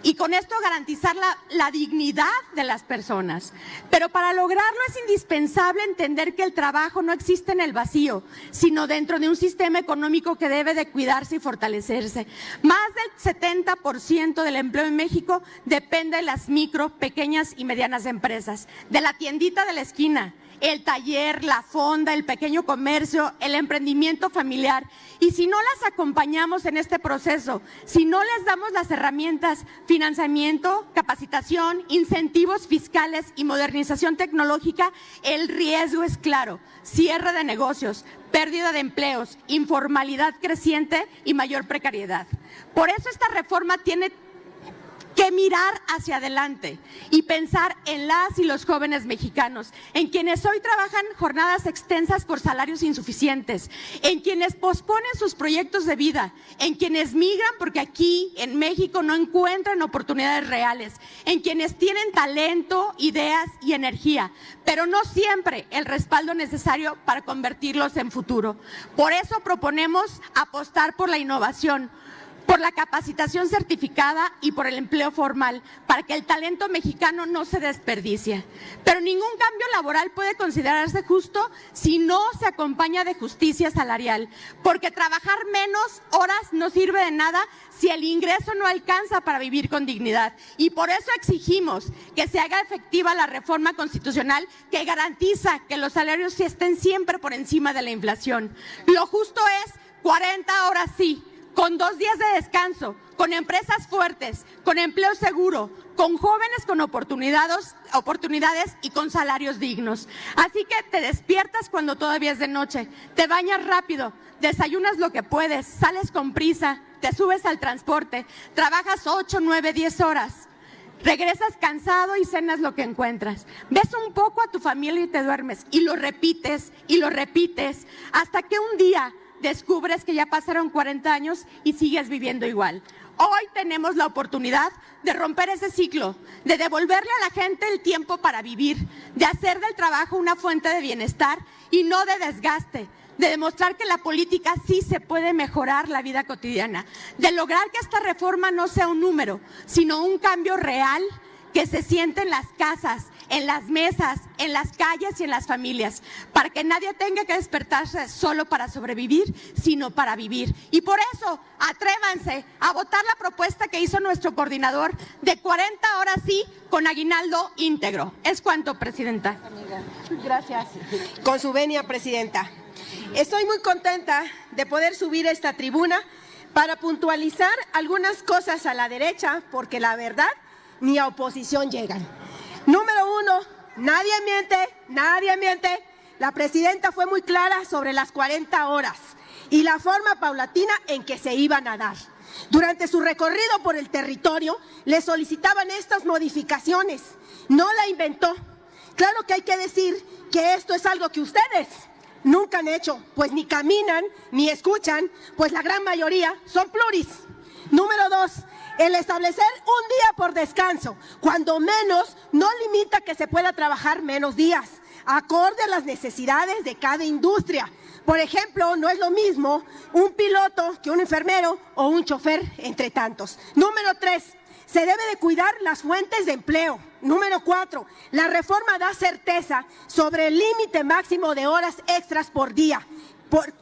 [SPEAKER 16] y con esto garantizar la dignidad de las personas. Pero para lograrlo es indispensable entender que el trabajo no existe en el vacío, sino dentro de un sistema económico que debe de cuidarse y fortalecerse. Más del 70% del empleo en México depende de las micro, pequeñas y medianas empresas, de la tiendita de la esquina, el taller, la fonda, el pequeño comercio, el emprendimiento familiar. Y si no las acompañamos en este proceso, si no les damos las herramientas, financiamiento, capacitación, incentivos fiscales y modernización tecnológica, el riesgo es claro: cierre de negocios, pérdida de empleos, informalidad creciente y mayor precariedad. Por eso esta reforma tiene que mirar hacia adelante y pensar en las y los jóvenes mexicanos, en quienes hoy trabajan jornadas extensas por salarios insuficientes, en quienes posponen sus proyectos de vida, en quienes migran porque aquí en México no encuentran oportunidades reales, en quienes tienen talento, ideas y energía, pero no siempre el respaldo necesario para convertirlos en futuro. Por eso proponemos apostar por la innovación, por la capacitación certificada y por el empleo formal, para que el talento mexicano no se desperdicie. Pero ningún cambio laboral puede considerarse justo si no se acompaña de justicia salarial, porque trabajar menos horas no sirve de nada si el ingreso no alcanza para vivir con dignidad. Y por eso exigimos que se haga efectiva la reforma constitucional que garantiza que los salarios estén siempre por encima de la inflación. Lo justo es 40 horas sí, con 2 días de descanso, con empresas fuertes, con empleo seguro, con jóvenes con oportunidades y con salarios dignos. Así que te despiertas cuando todavía es de noche, te bañas rápido, desayunas lo que puedes, sales con prisa, te subes al transporte, trabajas 8, 9, 10 horas. Regresas cansado y cenas lo que encuentras. Ves un poco a tu familia y te duermes. Y lo repites hasta que un día descubres que ya pasaron 40 años y sigues viviendo igual. Hoy tenemos la oportunidad de romper ese ciclo, de devolverle a la gente el tiempo para vivir, de hacer del trabajo una fuente de bienestar y no de desgaste, de demostrar que la política sí se puede mejorar la vida cotidiana, de lograr que esta reforma no sea un número, sino un cambio real que se siente en las casas, en las mesas, en las calles y en las familias, para que nadie tenga que despertarse solo para sobrevivir, sino para vivir. Y por eso, atrévanse a votar la propuesta que hizo nuestro coordinador de 40 horas sí con aguinaldo íntegro. Es cuanto, Presidenta.
[SPEAKER 4] Gracias. Con su venia, Presidenta. Estoy muy contenta de poder subir a esta tribuna para puntualizar algunas cosas a la derecha, porque la verdad ni a oposición llegan. Número 1, nadie miente. La presidenta fue muy clara sobre las 40 horas y la forma paulatina en que se iban a dar. Durante su recorrido por el territorio, le solicitaban estas modificaciones. No la inventó. Claro que hay que decir que esto es algo que ustedes nunca han hecho, pues ni caminan, ni escuchan, pues la gran mayoría son pluris. Número 2, el establecer un día por descanso, cuando menos, no limita que se pueda trabajar menos días, acorde a las necesidades de cada industria. Por ejemplo, no es lo mismo un piloto que un enfermero o un chofer, entre tantos. Número 3, se debe de cuidar las fuentes de empleo. Número 4, la reforma da certeza sobre el límite máximo de horas extras por día,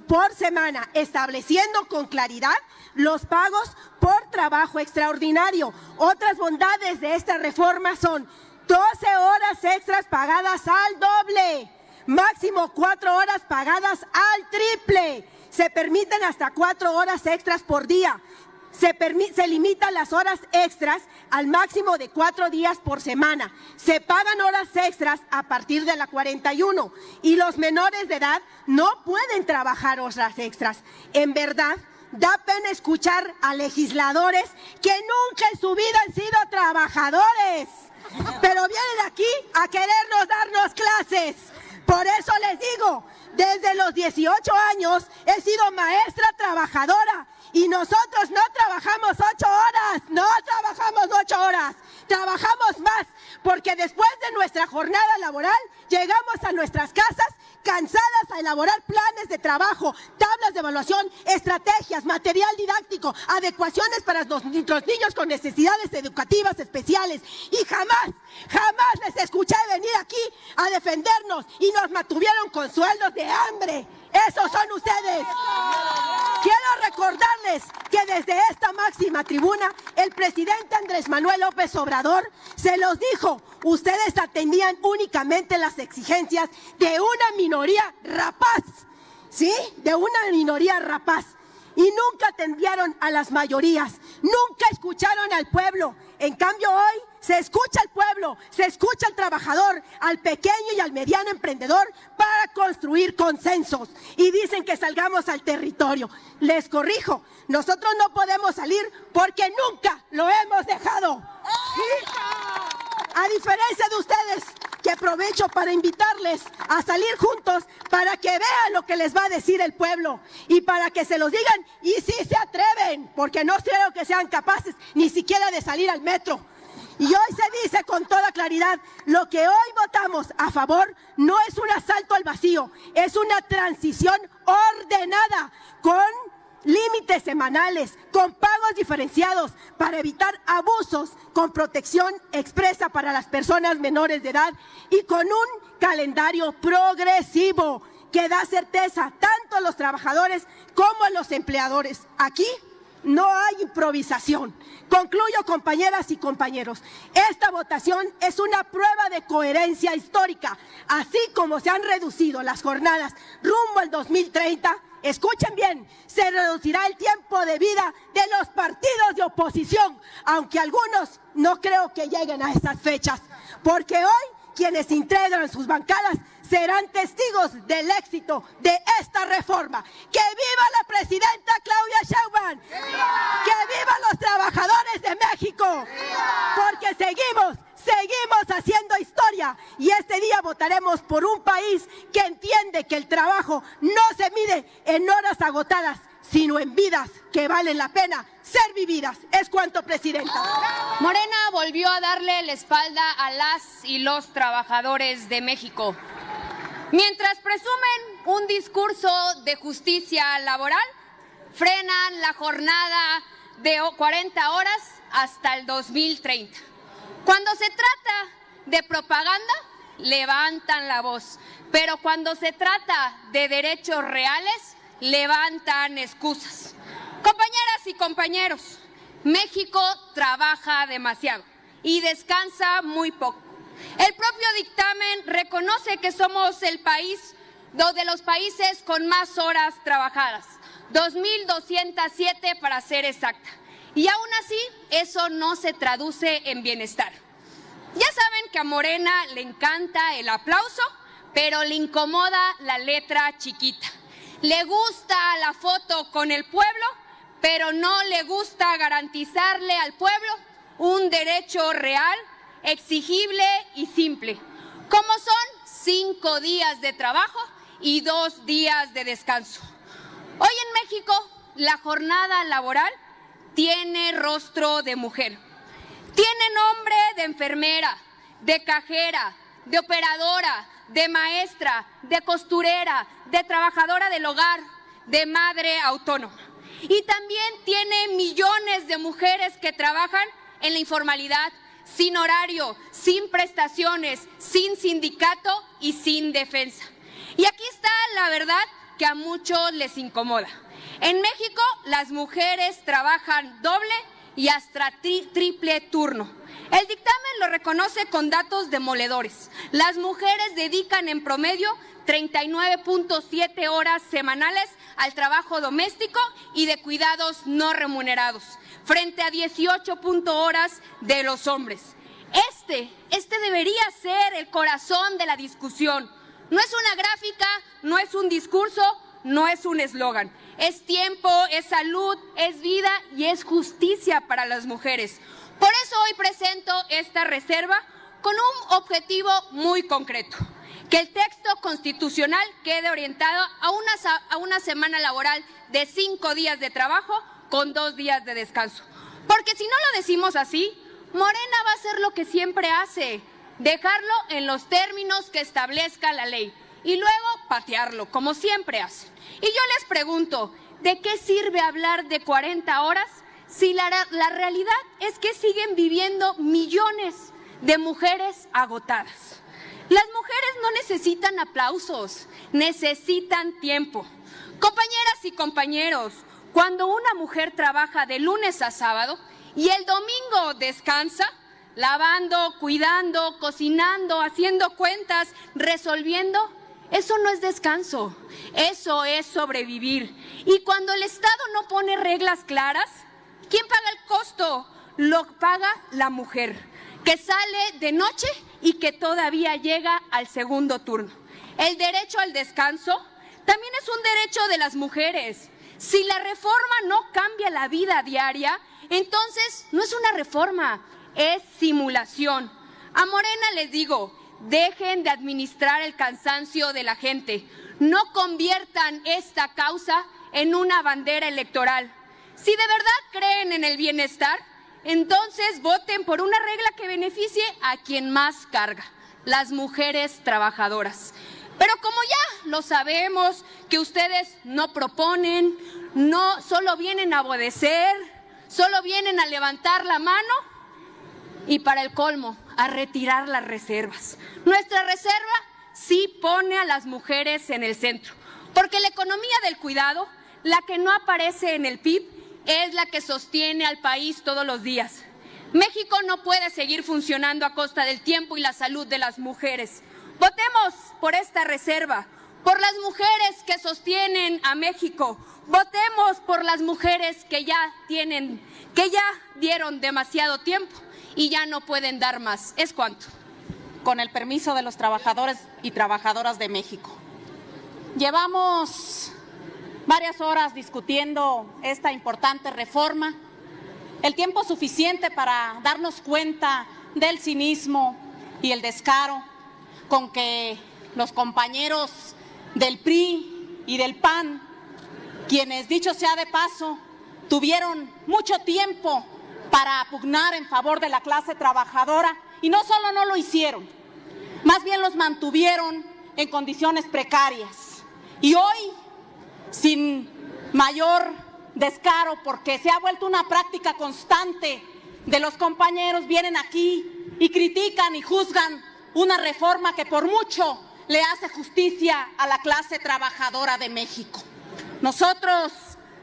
[SPEAKER 4] por semana, estableciendo con claridad los pagos por trabajo extraordinario. Otras bondades de esta reforma son 12 horas extras pagadas al doble, máximo 4 horas pagadas al triple. Se permiten hasta 4 horas extras por día. Se limitan las horas extras al máximo de 4 días por semana. Se pagan horas extras a partir de la 41 y los menores de edad no pueden trabajar horas extras. En verdad da pena escuchar a legisladores que nunca en su vida han sido trabajadores, pero vienen aquí a querernos darnos clases. Por eso les digo, desde los 18 años he sido maestra trabajadora y nosotros no trabajamos 8 horas, no trabajamos 8 horas, trabajamos más, porque después de nuestra jornada laboral llegamos a nuestras casas cansadas a elaborar planes de trabajo, tablas de evaluación, estrategias, material didáctico, adecuaciones para los niños con necesidades educativas especiales. Y jamás les escuché venir aquí a defendernos y nos mantuvieron con sueldos de hambre. ¡Esos son ustedes! Quiero recordarles que desde esta máxima tribuna, el presidente Andrés Manuel López Obrador se los dijo: ustedes atendían únicamente las exigencias de una minoría rapaz, ¿sí? De una minoría rapaz. Y nunca atendieron a las mayorías, nunca escucharon al pueblo. En cambio hoy se escucha al pueblo, se escucha al trabajador, al pequeño y al mediano emprendedor para construir consensos. Y dicen que salgamos al territorio. Les corrijo, nosotros no podemos salir porque nunca lo hemos dejado. ¿Sí? A diferencia de ustedes, que aprovecho para invitarles a salir juntos para que vean lo que les va a decir el pueblo y para que se los digan y sí se atreven, porque no creo que sean capaces ni siquiera de salir al metro. Y hoy se dice con toda claridad, lo que hoy votamos a favor no es un asalto al vacío, es una transición ordenada, con límites semanales, con pagos diferenciados para evitar abusos, con protección expresa para las personas menores de edad y con un calendario progresivo que da certeza tanto a los trabajadores como a los empleadores. Aquí no hay improvisación. Concluyo, compañeras y compañeros, esta votación es una prueba de coherencia histórica. Así como se han reducido las jornadas rumbo al 2030, escuchen bien, se reducirá el tiempo de vida de los partidos de oposición, aunque algunos no creo que lleguen a esas fechas, porque hoy quienes integran sus bancadas serán testigos del éxito de esta reforma. ¡Que viva la presidenta Claudia Sheinbaum! ¡Que viva los trabajadores de México! Porque seguimos haciendo historia y este día votaremos por un país que entiende que el trabajo no se mide en horas agotadas, sino en vidas que valen la pena ser vividas. Es cuanto, presidenta.
[SPEAKER 7] Morena volvió a darle la espalda a las y los trabajadores de México. Mientras presumen un discurso de justicia laboral, frenan la jornada de 40 horas hasta el 2030. Cuando se trata de propaganda, levantan la voz, pero cuando se trata de derechos reales, levantan excusas. Compañeras y compañeros, México trabaja demasiado y descansa muy poco. El propio dictamen reconoce que somos el país de los países con más horas trabajadas, 2.207 para ser exacta. Y aún así, eso no se traduce en bienestar. Ya saben que a Morena le encanta el aplauso, pero le incomoda la letra chiquita. Le gusta la foto con el pueblo, pero no le gusta garantizarle al pueblo un derecho real, exigible y simple, como son 5 días de trabajo y 2 días de descanso. Hoy en México, la jornada laboral tiene rostro de mujer. Tiene nombre de enfermera, de cajera, de operadora, de maestra, de costurera, de trabajadora del hogar, de madre autónoma. Y también tiene millones de mujeres que trabajan en la informalidad, sin horario, sin prestaciones, sin sindicato y sin defensa. Y aquí está la verdad que a muchos les incomoda. En México, las mujeres trabajan doble y hasta triple turno. El dictamen lo reconoce con datos demoledores. Las mujeres dedican en promedio 39.7 horas semanales al trabajo doméstico y de cuidados no remunerados, frente a 18 horas de los hombres. Este debería ser el corazón de la discusión. No es una gráfica, no es un discurso, no es un eslogan. Es tiempo, es salud, es vida y es justicia para las mujeres. Por eso hoy presento esta reserva con un objetivo muy concreto: que el texto constitucional quede orientado a una semana laboral de 5 días de trabajo con 2 días de descanso. Porque si no lo decimos así, Morena va a hacer lo que siempre hace: dejarlo en los términos que establezca la ley y luego patearlo, como siempre hace. Y yo les pregunto, ¿de qué sirve hablar de 40 horas si la realidad es que siguen viviendo millones de mujeres agotadas? Las mujeres no necesitan aplausos, necesitan tiempo. Compañeras y compañeros, cuando una mujer trabaja de lunes a sábado y el domingo descansa, lavando, cuidando, cocinando, haciendo cuentas, resolviendo, eso no es descanso, eso es sobrevivir. Y cuando el Estado no pone reglas claras, ¿quién paga el costo? Lo paga la mujer, que sale de noche y que todavía llega al segundo turno. El derecho al descanso también es un derecho de las mujeres. Si la reforma no cambia la vida diaria, entonces no es una reforma, es simulación. A Morena les digo, dejen de administrar el cansancio de la gente. No conviertan esta causa en una bandera electoral. Si de verdad creen en el bienestar, entonces voten por una regla que beneficie a quien más carga, las mujeres trabajadoras. Pero como ya lo sabemos que ustedes no proponen, no solo vienen a obedecer, solo vienen a levantar la mano y para el colmo, a retirar las reservas. Nuestra reserva sí pone a las mujeres en el centro, porque la economía del cuidado, la que no aparece en el PIB, es la que sostiene al país todos los días. México no puede seguir funcionando a costa del tiempo y la salud de las mujeres. Votemos por esta reserva, por las mujeres que sostienen a México. Votemos por las mujeres que ya dieron demasiado tiempo y ya no pueden dar más. ¿Es cuánto?
[SPEAKER 6] Con el permiso de los trabajadores y trabajadoras de México. Llevamos varias horas discutiendo esta importante reforma, el tiempo suficiente para darnos cuenta del cinismo y el descaro con que los compañeros del PRI y del PAN, quienes, dicho sea de paso, tuvieron mucho tiempo para pugnar en favor de la clase trabajadora, y no solo no lo hicieron, más bien los mantuvieron en condiciones precarias. Y hoy, sin mayor descaro, porque se ha vuelto una práctica constante de los compañeros, vienen aquí y critican y juzgan una reforma que por mucho le hace justicia a la clase trabajadora de México. Nosotros,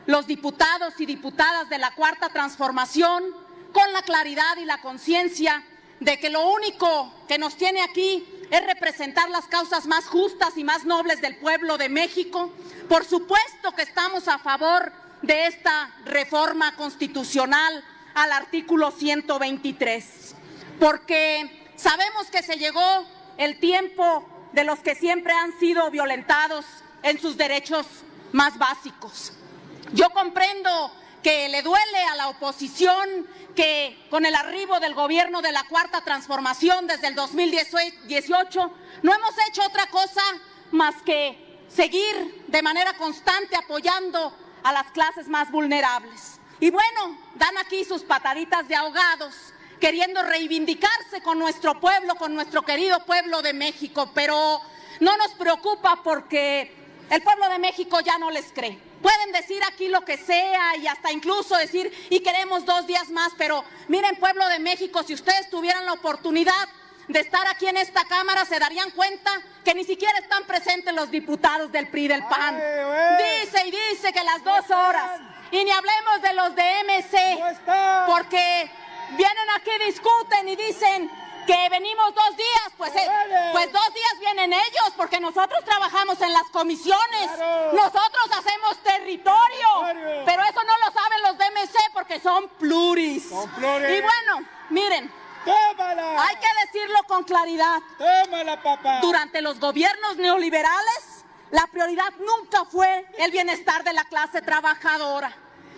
[SPEAKER 6] los diputados y diputadas de la Cuarta Transformación, con la claridad y la conciencia de que lo único que nos tiene aquí es representar las causas más justas y más nobles del pueblo de México, por supuesto que estamos a favor de esta reforma constitucional al artículo 123, porque sabemos que se llegó el tiempo de los que siempre han sido violentados en sus derechos más básicos. Yo comprendo que le duele a la oposición que con el arribo del gobierno de la Cuarta Transformación desde el 2018 no hemos hecho otra cosa más que seguir de manera constante apoyando a las clases más vulnerables. Y bueno, dan aquí sus pataditas de ahogados, queriendo reivindicarse con nuestro pueblo, con nuestro querido pueblo de México, pero no nos preocupa porque el pueblo de México ya no les cree. Pueden decir aquí lo que sea y hasta incluso decir y queremos 2 días más, pero miren, pueblo de México, si ustedes tuvieran la oportunidad de estar aquí en esta Cámara, se darían cuenta que ni siquiera están presentes los diputados del PRI y del PAN. Dice y dice que las 2 horas, y ni hablemos de los de MC, porque vienen aquí, discuten y dicen que venimos 2 días, pues 2 días vienen ellos, porque nosotros trabajamos en las comisiones, nosotros hacemos territorio, pero eso no lo saben los de MC porque son pluris. Y bueno, miren, hay que decirlo con claridad. Durante los gobiernos neoliberales, la prioridad nunca fue el bienestar de la clase trabajadora.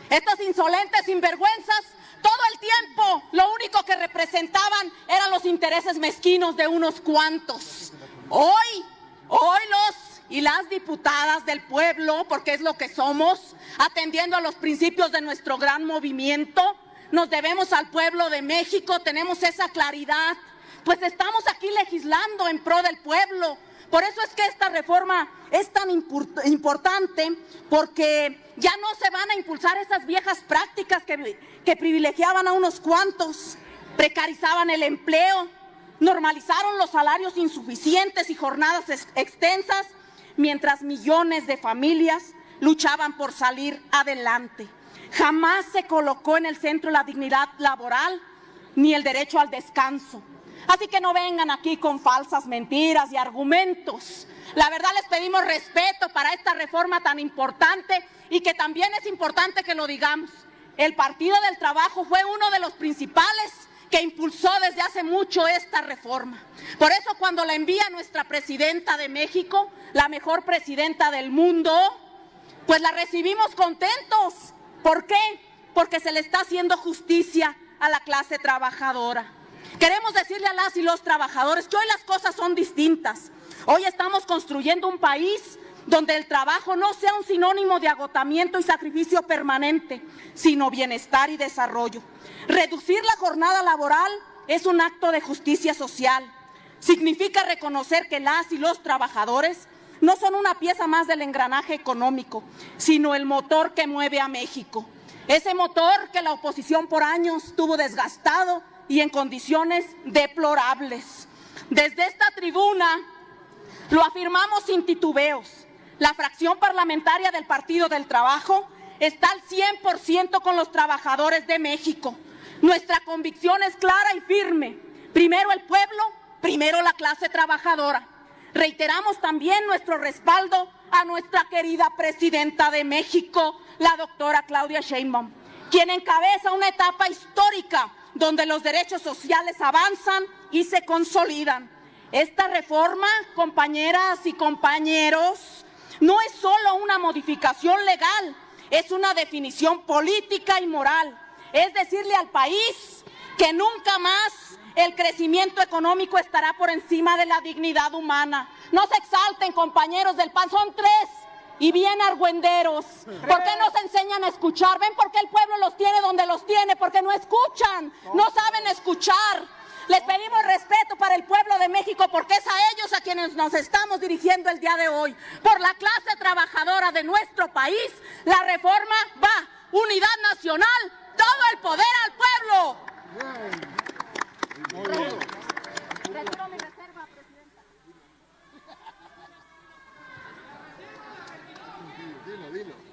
[SPEAKER 6] Estos insolentes sinvergüenzas todo el tiempo lo único que representaban eran los intereses mezquinos de unos cuantos. Hoy los y las diputadas del pueblo, porque es lo que somos, atendiendo a los principios de nuestro gran movimiento, nos debemos al pueblo de México, tenemos esa claridad, pues estamos aquí legislando en pro del pueblo. Por eso es que esta reforma es tan importante, porque ya no se van a impulsar esas viejas prácticas que privilegiaban a unos cuantos, precarizaban el empleo, normalizaron los salarios insuficientes y jornadas extensas, mientras millones de familias luchaban por salir adelante. Jamás se colocó en el centro la dignidad laboral ni el derecho al descanso. Así que no vengan aquí con falsas mentiras y argumentos. La verdad, les pedimos respeto para esta reforma tan importante y que también es importante que lo digamos. El Partido del Trabajo fue uno de los principales que impulsó desde hace mucho esta reforma. Por eso cuando la envía nuestra presidenta de México, la mejor presidenta del mundo, pues la recibimos contentos. ¿Por qué? Porque se le está haciendo justicia a la clase trabajadora. Queremos decirle a las y los trabajadores que hoy las cosas son distintas. Hoy estamos construyendo un país donde el trabajo no sea un sinónimo de agotamiento y sacrificio permanente, sino bienestar y desarrollo. Reducir la jornada laboral es un acto de justicia social. Significa reconocer que las y los trabajadores no son una pieza más del engranaje económico, sino el motor que mueve a México. Ese motor que la oposición por años tuvo desgastado y en condiciones deplorables. Desde esta tribuna lo afirmamos sin titubeos. La fracción parlamentaria del Partido del Trabajo está al 100% con los trabajadores de México. Nuestra convicción es clara y firme. Primero el pueblo, primero la clase trabajadora. Reiteramos también nuestro respaldo a nuestra querida presidenta de México, la doctora Claudia Sheinbaum, quien encabeza una etapa histórica donde los derechos sociales avanzan y se consolidan. Esta reforma, compañeras y compañeros, no es solo una modificación legal, es una definición política y moral. Es decirle al país que nunca más el crecimiento económico estará por encima de la dignidad humana. No se exalten, compañeros del PAN, son tres y bien argüenderos. ¿Por qué no se enseñan a escuchar? ¿Ven por qué el pueblo los tiene donde los tiene? Porque no escuchan, no saben escuchar. Les pedimos respeto para el pueblo de México porque es a ellos a quienes nos estamos dirigiendo el día de hoy. Por la clase trabajadora de nuestro país, la reforma va, unidad nacional, todo el poder al pueblo. Retiro mi reserva, presidenta. Dilo.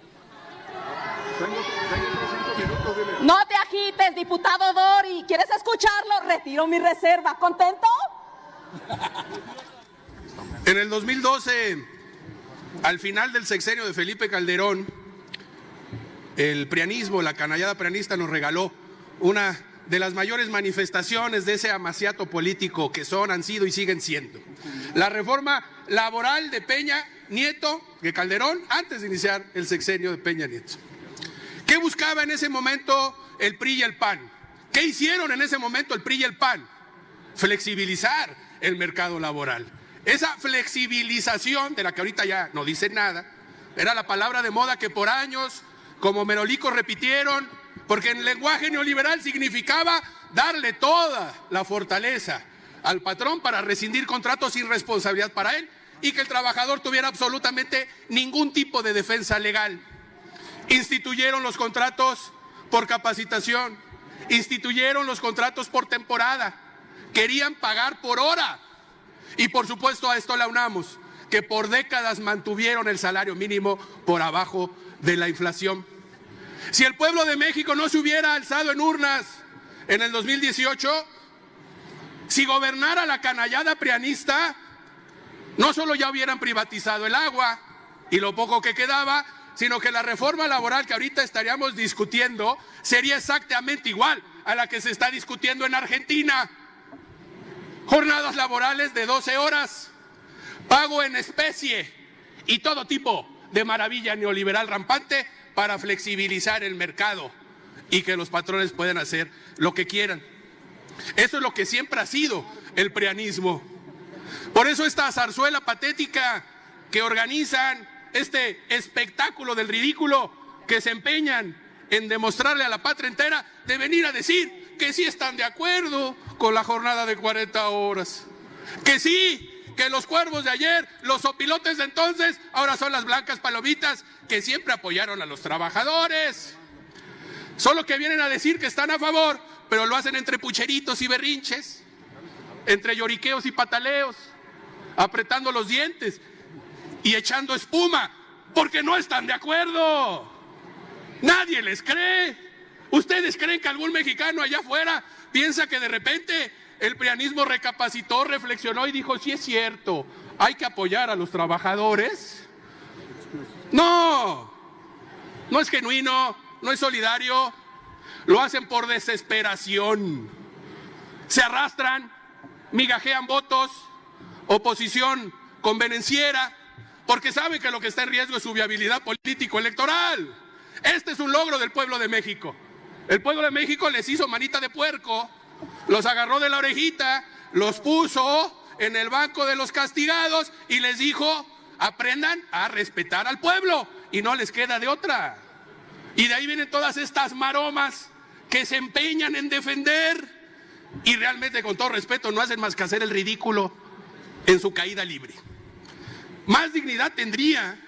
[SPEAKER 6] No te agites, diputado Dori. ¿Quieres escucharlo? Retiro mi reserva. ¿Contento?
[SPEAKER 17] En el 2012, al final del sexenio de Felipe Calderón, el prianismo, la canallada prianista nos regaló una de las mayores manifestaciones de ese amaciato político que son, han sido y siguen siendo. La reforma laboral de Peña Nieto, de Calderón, antes de iniciar el sexenio de Peña Nieto. ¿Qué buscaba en ese momento el PRI y el PAN? ¿Qué hicieron en ese momento el PRI y el PAN? Flexibilizar el mercado laboral. Esa flexibilización, de la que ahorita ya no dicen nada, era la palabra de moda que por años, como merolicos, repitieron, porque en lenguaje neoliberal significaba darle toda la fortaleza al patrón para rescindir contratos sin responsabilidad para él y que el trabajador tuviera absolutamente ningún tipo de defensa legal. Instituyeron los contratos por capacitación, instituyeron los contratos por temporada, querían pagar por hora y por supuesto a esto le aunamos que por décadas mantuvieron el salario mínimo por abajo de la inflación. Si el pueblo de México no se hubiera alzado en urnas en el 2018, si gobernara la canallada prianista, no solo ya hubieran privatizado el agua y lo poco que quedaba, sino que la reforma laboral que ahorita estaríamos discutiendo sería exactamente igual a la que se está discutiendo en Argentina. Jornadas laborales de 12 horas, pago en especie y todo tipo de maravilla neoliberal rampante para flexibilizar el mercado y que los patrones puedan hacer lo que quieran. Eso es lo que siempre ha sido el prianismo. Por eso esta zarzuela patética que organizan, este espectáculo del ridículo que se empeñan en demostrarle a la patria entera, de venir a decir que sí están de acuerdo con la jornada de 40 horas, que sí, que los cuervos de ayer, los opilotes de entonces, ahora son las blancas palomitas que siempre apoyaron a los trabajadores. Solo que vienen a decir que están a favor, pero lo hacen entre pucheritos y berrinches, entre lloriqueos y pataleos, apretando los dientes y echando espuma, porque no están de acuerdo. Nadie les cree. ¿Ustedes creen que algún mexicano allá afuera piensa que de repente el prianismo recapacitó, reflexionó y dijo, sí es cierto, hay que apoyar a los trabajadores? No, no es genuino, no es solidario, lo hacen por desesperación. Se arrastran, migajean votos, oposición convenenciera, porque saben que lo que está en riesgo es su viabilidad político-electoral. Este es un logro del pueblo de México. El pueblo de México les hizo manita de puerco, los agarró de la orejita, los puso en el banco de los castigados y les dijo, aprendan a respetar al pueblo y no les queda de otra. Y de ahí vienen todas estas maromas que se empeñan en defender y realmente, con todo respeto, no hacen más que hacer el ridículo en su caída libre. Más dignidad tendría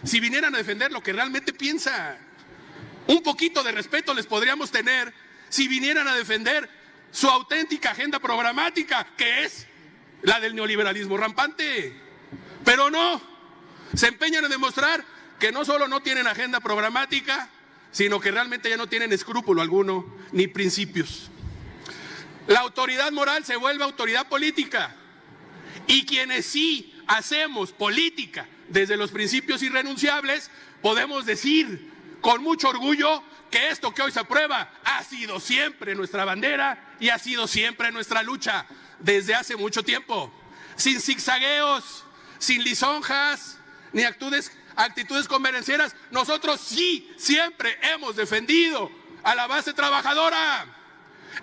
[SPEAKER 17] si vinieran a defender lo que realmente piensan. Un poquito de respeto les podríamos tener si vinieran a defender su auténtica agenda programática, que es la del neoliberalismo rampante. Pero no, se empeñan en demostrar que no solo no tienen agenda programática, sino que realmente ya no tienen escrúpulo alguno, ni principios. La autoridad moral se vuelve autoridad política, y quienes sí hacemos política desde los principios irrenunciables, podemos decir con mucho orgullo que esto que hoy se aprueba ha sido siempre nuestra bandera y ha sido siempre nuestra lucha desde hace mucho tiempo. Sin zigzagueos, sin lisonjas, ni actitudes convenencieras, nosotros sí siempre hemos defendido a la base trabajadora.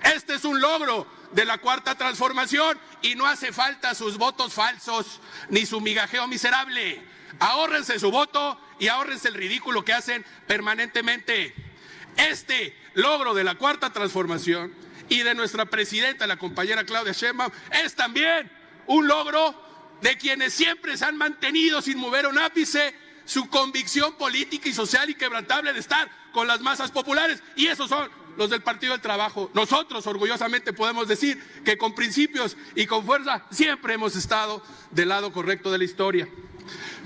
[SPEAKER 17] Este es un logro de la Cuarta Transformación y no hace falta sus votos falsos ni su migajeo miserable. Ahórrense su voto y ahórrense el ridículo que hacen permanentemente. Este logro de la Cuarta Transformación y de nuestra presidenta, la compañera Claudia Sheinbaum, es también un logro de quienes siempre se han mantenido sin mover un ápice su convicción política y social inquebrantable de estar con las masas populares, y esos son los del Partido del Trabajo. Nosotros orgullosamente podemos decir que con principios y con fuerza siempre hemos estado del lado correcto de la historia.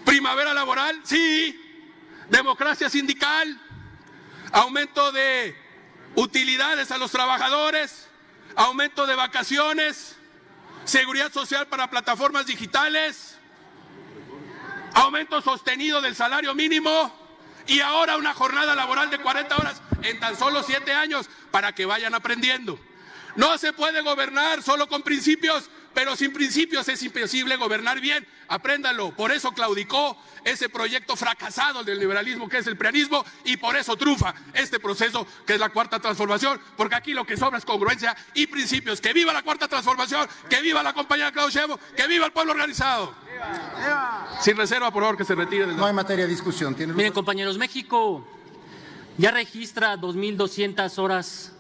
[SPEAKER 17] Primavera laboral, sí. Democracia sindical, aumento de utilidades a los trabajadores, aumento de vacaciones, seguridad social para plataformas digitales, aumento sostenido del salario mínimo y ahora una jornada laboral de 40 horas en tan solo 7 años para que vayan aprendiendo. No se puede gobernar solo con principios, pero sin principios es imposible gobernar bien. Apréndanlo. Por eso claudicó ese proyecto fracasado del liberalismo que es el prianismo y por eso triunfa este proceso que es la Cuarta Transformación, porque aquí lo que sobra es congruencia y principios. ¡Que viva la Cuarta Transformación! ¡Que viva la compañera Claudia Sheinbaum! ¡Que viva el pueblo organizado! Sin reserva, por favor, que se retire.
[SPEAKER 13] No hay materia de discusión.
[SPEAKER 5] Miren, compañeros, México ya registra 2.200 horas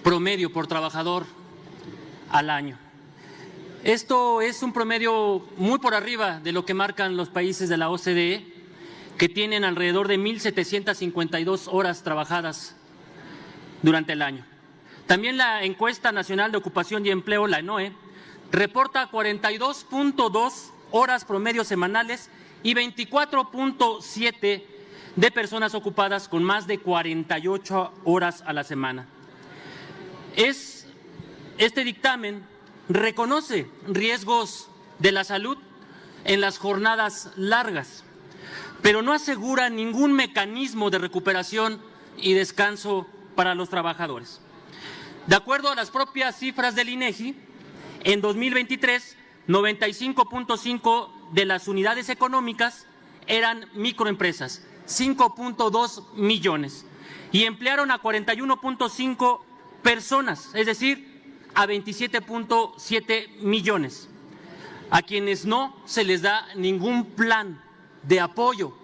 [SPEAKER 5] promedio por trabajador al año. Esto es un promedio muy por arriba de lo que marcan los países de la OCDE, que tienen alrededor de 1.752 horas trabajadas durante el año. También la Encuesta Nacional de Ocupación y Empleo, la ENOE, reporta 42.2 horas promedio semanales y 24.7 de personas ocupadas con más de 48 horas a la semana. Este dictamen reconoce riesgos de la salud en las jornadas largas, pero no asegura ningún mecanismo de recuperación y descanso para los trabajadores. De acuerdo a las propias cifras del INEGI, en 2023, 95.5 de las unidades económicas eran microempresas, 5.2 millones, y emplearon a 41.5 personas, es decir, a 27.7 millones, a quienes no se les da ningún plan de apoyo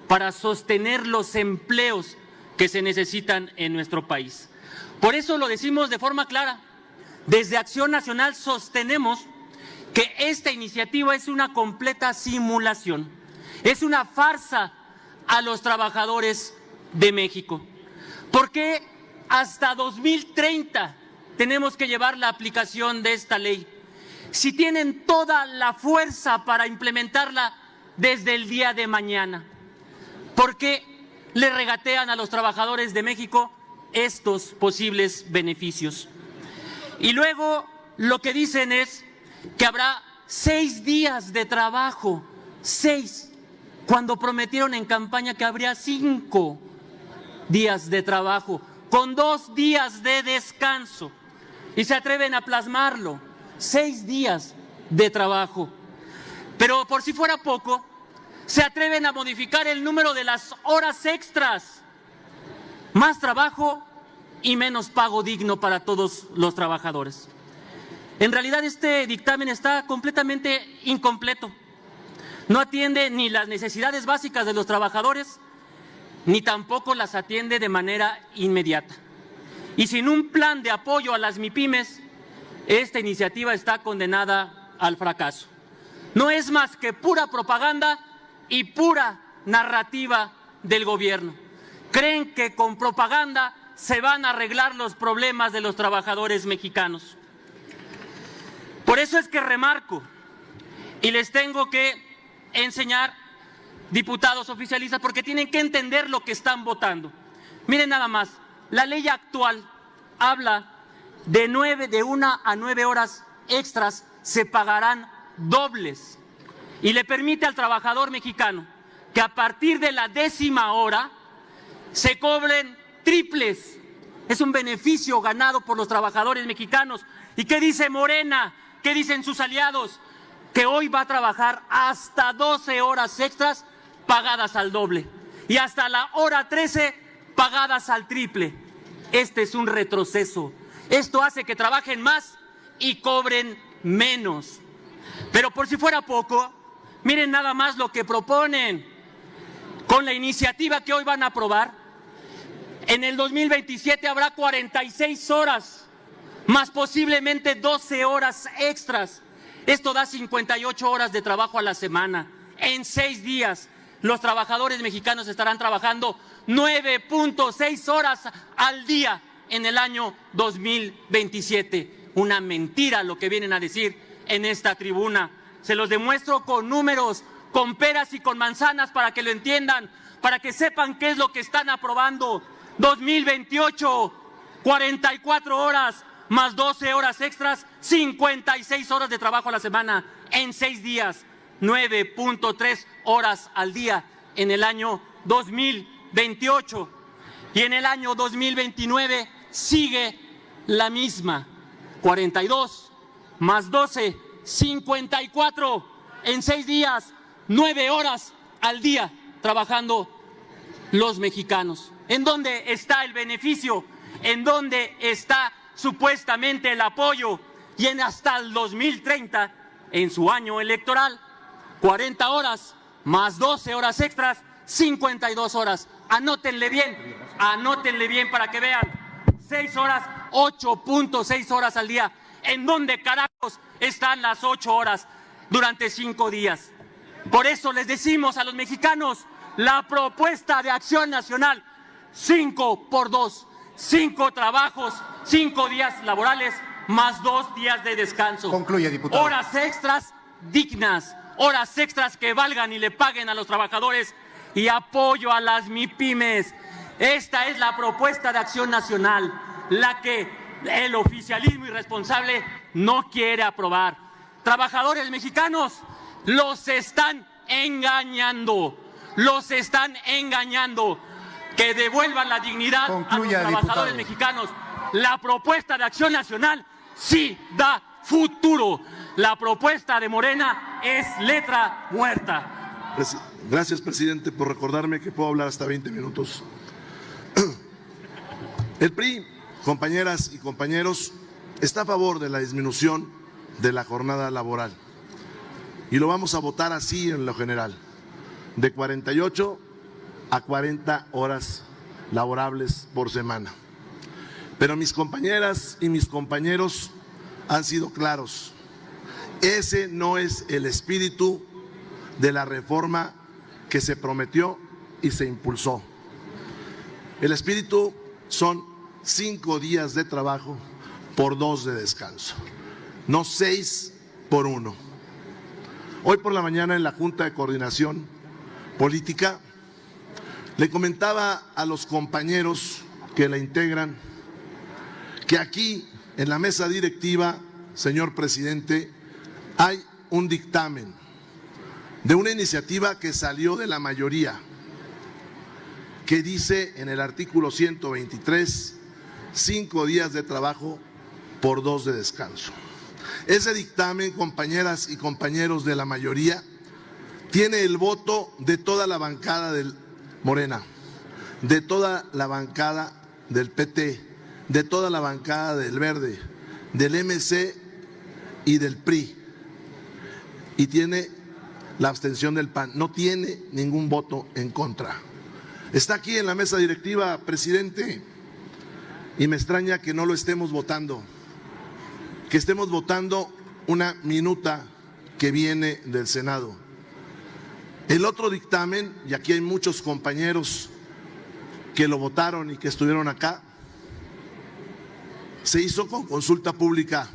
[SPEAKER 5] para sostener los empleos que se necesitan en nuestro país. Por eso lo decimos de forma clara. Desde Acción Nacional sostenemos que esta iniciativa es una completa simulación, es una farsa a los trabajadores de México. Porque hasta 2030 tenemos que llevar la aplicación de esta ley. Si tienen toda la fuerza para implementarla desde el día de mañana, ¿por qué le regatean a los trabajadores de México estos posibles beneficios? Y luego lo que dicen es que habrá 6 días de trabajo, 6, cuando prometieron en campaña que habría 5 días de trabajo, con 2 días de descanso, y se atreven a plasmarlo, 6 días de trabajo. Pero por si fuera poco, se atreven a modificar el número de las horas extras, más trabajo y menos pago digno para todos los trabajadores. En realidad este dictamen está completamente incompleto. No atiende ni las necesidades básicas de los trabajadores, ni tampoco las atiende de manera inmediata. Y sin un plan de apoyo a las MIPYMES, esta iniciativa está condenada al fracaso. No es más que pura propaganda y pura narrativa del gobierno. Creen que con propaganda se van a arreglar los problemas de los trabajadores mexicanos. Por eso es que remarco y les tengo que enseñar, diputados oficialistas, porque tienen que entender lo que están votando. Miren nada más, la ley actual habla de 1 a 9 horas extras se pagarán dobles y le permite al trabajador mexicano que a partir de la 10ª hora se cobren triples. Es un beneficio ganado por los trabajadores mexicanos. ¿Y qué dice Morena? ¿Qué dicen sus aliados? Que hoy va a trabajar hasta 12 horas extras pagadas al doble y hasta la hora 13 pagadas al triple. Este es un retroceso. Esto hace que trabajen más y cobren menos. Pero por si fuera poco, miren nada más lo que proponen con la iniciativa que hoy van a aprobar. En el 2027 habrá 46 horas, más posiblemente 12 horas extras. Esto da 58 horas de trabajo a la semana. En 6 días, los trabajadores mexicanos estarán trabajando 9.6 horas al día en el año 2027. Una mentira lo que vienen a decir en esta tribuna. Se los demuestro con números, con peras y con manzanas para que lo entiendan, para que sepan qué es lo que están aprobando. 2028, 44 horas más 12 horas extras, 56 horas de trabajo a la semana en 6 días, 9.3 horas al día en el año 2028. Y en el año 2029 sigue la misma, 42 más 12, 54 en 6 días, 9 horas al día trabajando los mexicanos. ¿En dónde está el beneficio? ¿En dónde está supuestamente el apoyo? Y en hasta el 2030, en su año electoral, 40 horas más 12 horas extras, 52 horas. Anótenle bien para que vean. 6 horas, 8.6 horas al día. ¿En dónde carajos están las 8 horas durante 5 días? Por eso les decimos a los mexicanos, la propuesta de Acción Nacional, 5 por 2, 5 trabajos, 5 días laborales, más 2 días de descanso.
[SPEAKER 13] Concluye, diputado.
[SPEAKER 5] Horas extras dignas, horas extras que valgan y le paguen a los trabajadores y apoyo a las MIPYMES. Esta es la propuesta de Acción Nacional, la que el oficialismo irresponsable no quiere aprobar. Trabajadores mexicanos, los están engañando, que devuelvan la dignidad
[SPEAKER 13] Concluya,
[SPEAKER 5] a los trabajadores mexicanos. La propuesta de Acción Nacional sí da futuro. La propuesta de Morena es letra muerta.
[SPEAKER 3] Gracias, presidente, por recordarme que puedo hablar hasta 20 minutos. El PRI, compañeras y compañeros, está a favor de la disminución de la jornada laboral. Y lo vamos a votar así en lo general, de 48 a 40 horas laborables por semana. Pero mis compañeras y mis compañeros han sido claros. Ese no es el espíritu de la reforma que se prometió y se impulsó. El espíritu son 5 días de trabajo por 2 de descanso, no 6 por 1. Hoy por la mañana en la Junta de Coordinación Política le comentaba a los compañeros que la integran que aquí en la mesa directiva, señor presidente, hay un dictamen de una iniciativa que salió de la mayoría, que dice en el artículo 123, 5 días de trabajo por 2 de descanso. Ese dictamen, compañeras y compañeros de la mayoría, tiene el voto de toda la bancada del Morena, de toda la bancada del PT, de toda la bancada del Verde, del MC y del PRI, y tiene la abstención del PAN, no tiene ningún voto en contra. Está aquí en la mesa directiva, presidente, y me extraña que no lo estemos votando, que estemos votando una minuta que viene del Senado. El otro dictamen, y aquí hay muchos compañeros que lo votaron y que estuvieron acá, se hizo con consulta pública,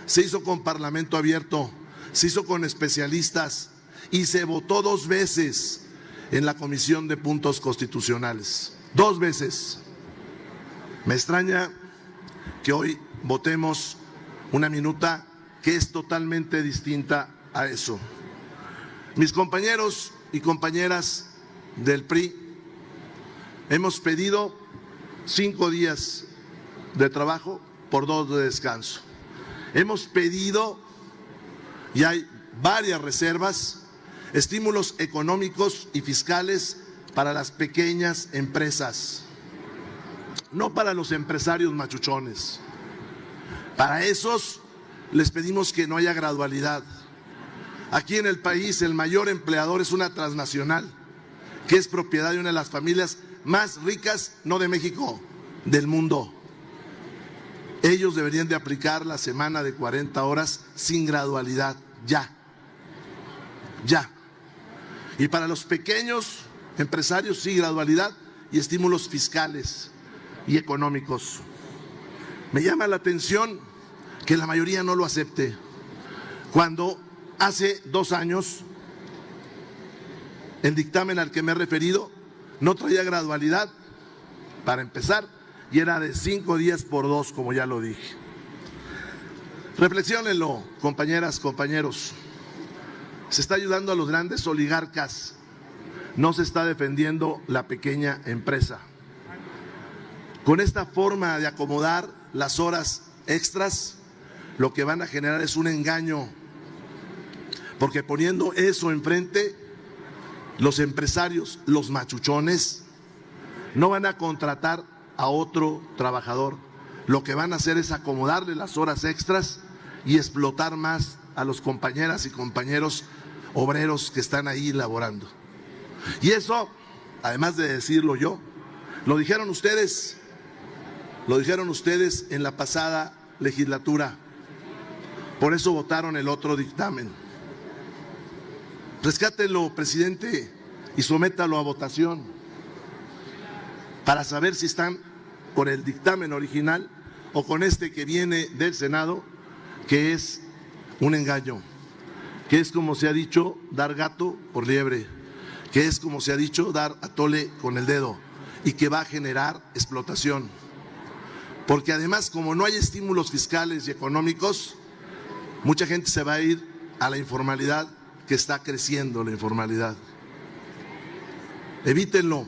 [SPEAKER 3] se hizo con parlamento abierto, se hizo con especialistas y se votó 2 veces en la Comisión de Puntos Constitucionales. 2 veces. Me extraña que hoy votemos una minuta que es totalmente distinta a eso. Mis compañeros y compañeras del PRI hemos pedido 5 días de trabajo por 2 de descanso. Hemos pedido, y hay varias reservas, estímulos económicos y fiscales para las pequeñas empresas, no para los empresarios machuchones. Para esos les pedimos que no haya gradualidad. Aquí en el país el mayor empleador es una transnacional que es propiedad de una de las familias más ricas, no de México, del mundo. Ellos deberían de aplicar la semana de 40 horas sin gradualidad, ya. Y para los pequeños empresarios sí, gradualidad y estímulos fiscales y económicos. Me llama la atención que la mayoría no lo acepte, cuando hace 2 años el dictamen al que me he referido no traía gradualidad para empezar y era de 5 días por 2, como ya lo dije. Reflexiónenlo, compañeras, compañeros. Se está ayudando a los grandes oligarcas, no se está defendiendo la pequeña empresa. Con esta forma de acomodar las horas extras, lo que van a generar es un engaño, porque poniendo eso enfrente, los empresarios, los machuchones, no van a contratar a otro trabajador. Lo que van a hacer es acomodarle las horas extras y explotar más a los compañeras y compañeros obreros que están ahí laborando. Y eso, además de decirlo yo, lo dijeron ustedes en la pasada legislatura. Por eso votaron el otro dictamen. Rescátelo, presidente, y sométalo a votación para saber si están con el dictamen original o con este que viene del Senado, que es un engaño, que es, como se ha dicho, dar gato por liebre, que es, como se ha dicho, dar a tole con el dedo, y que va a generar explotación. Porque además, como no hay estímulos fiscales y económicos, mucha gente se va a ir a la informalidad, que está creciendo la informalidad. Evítenlo,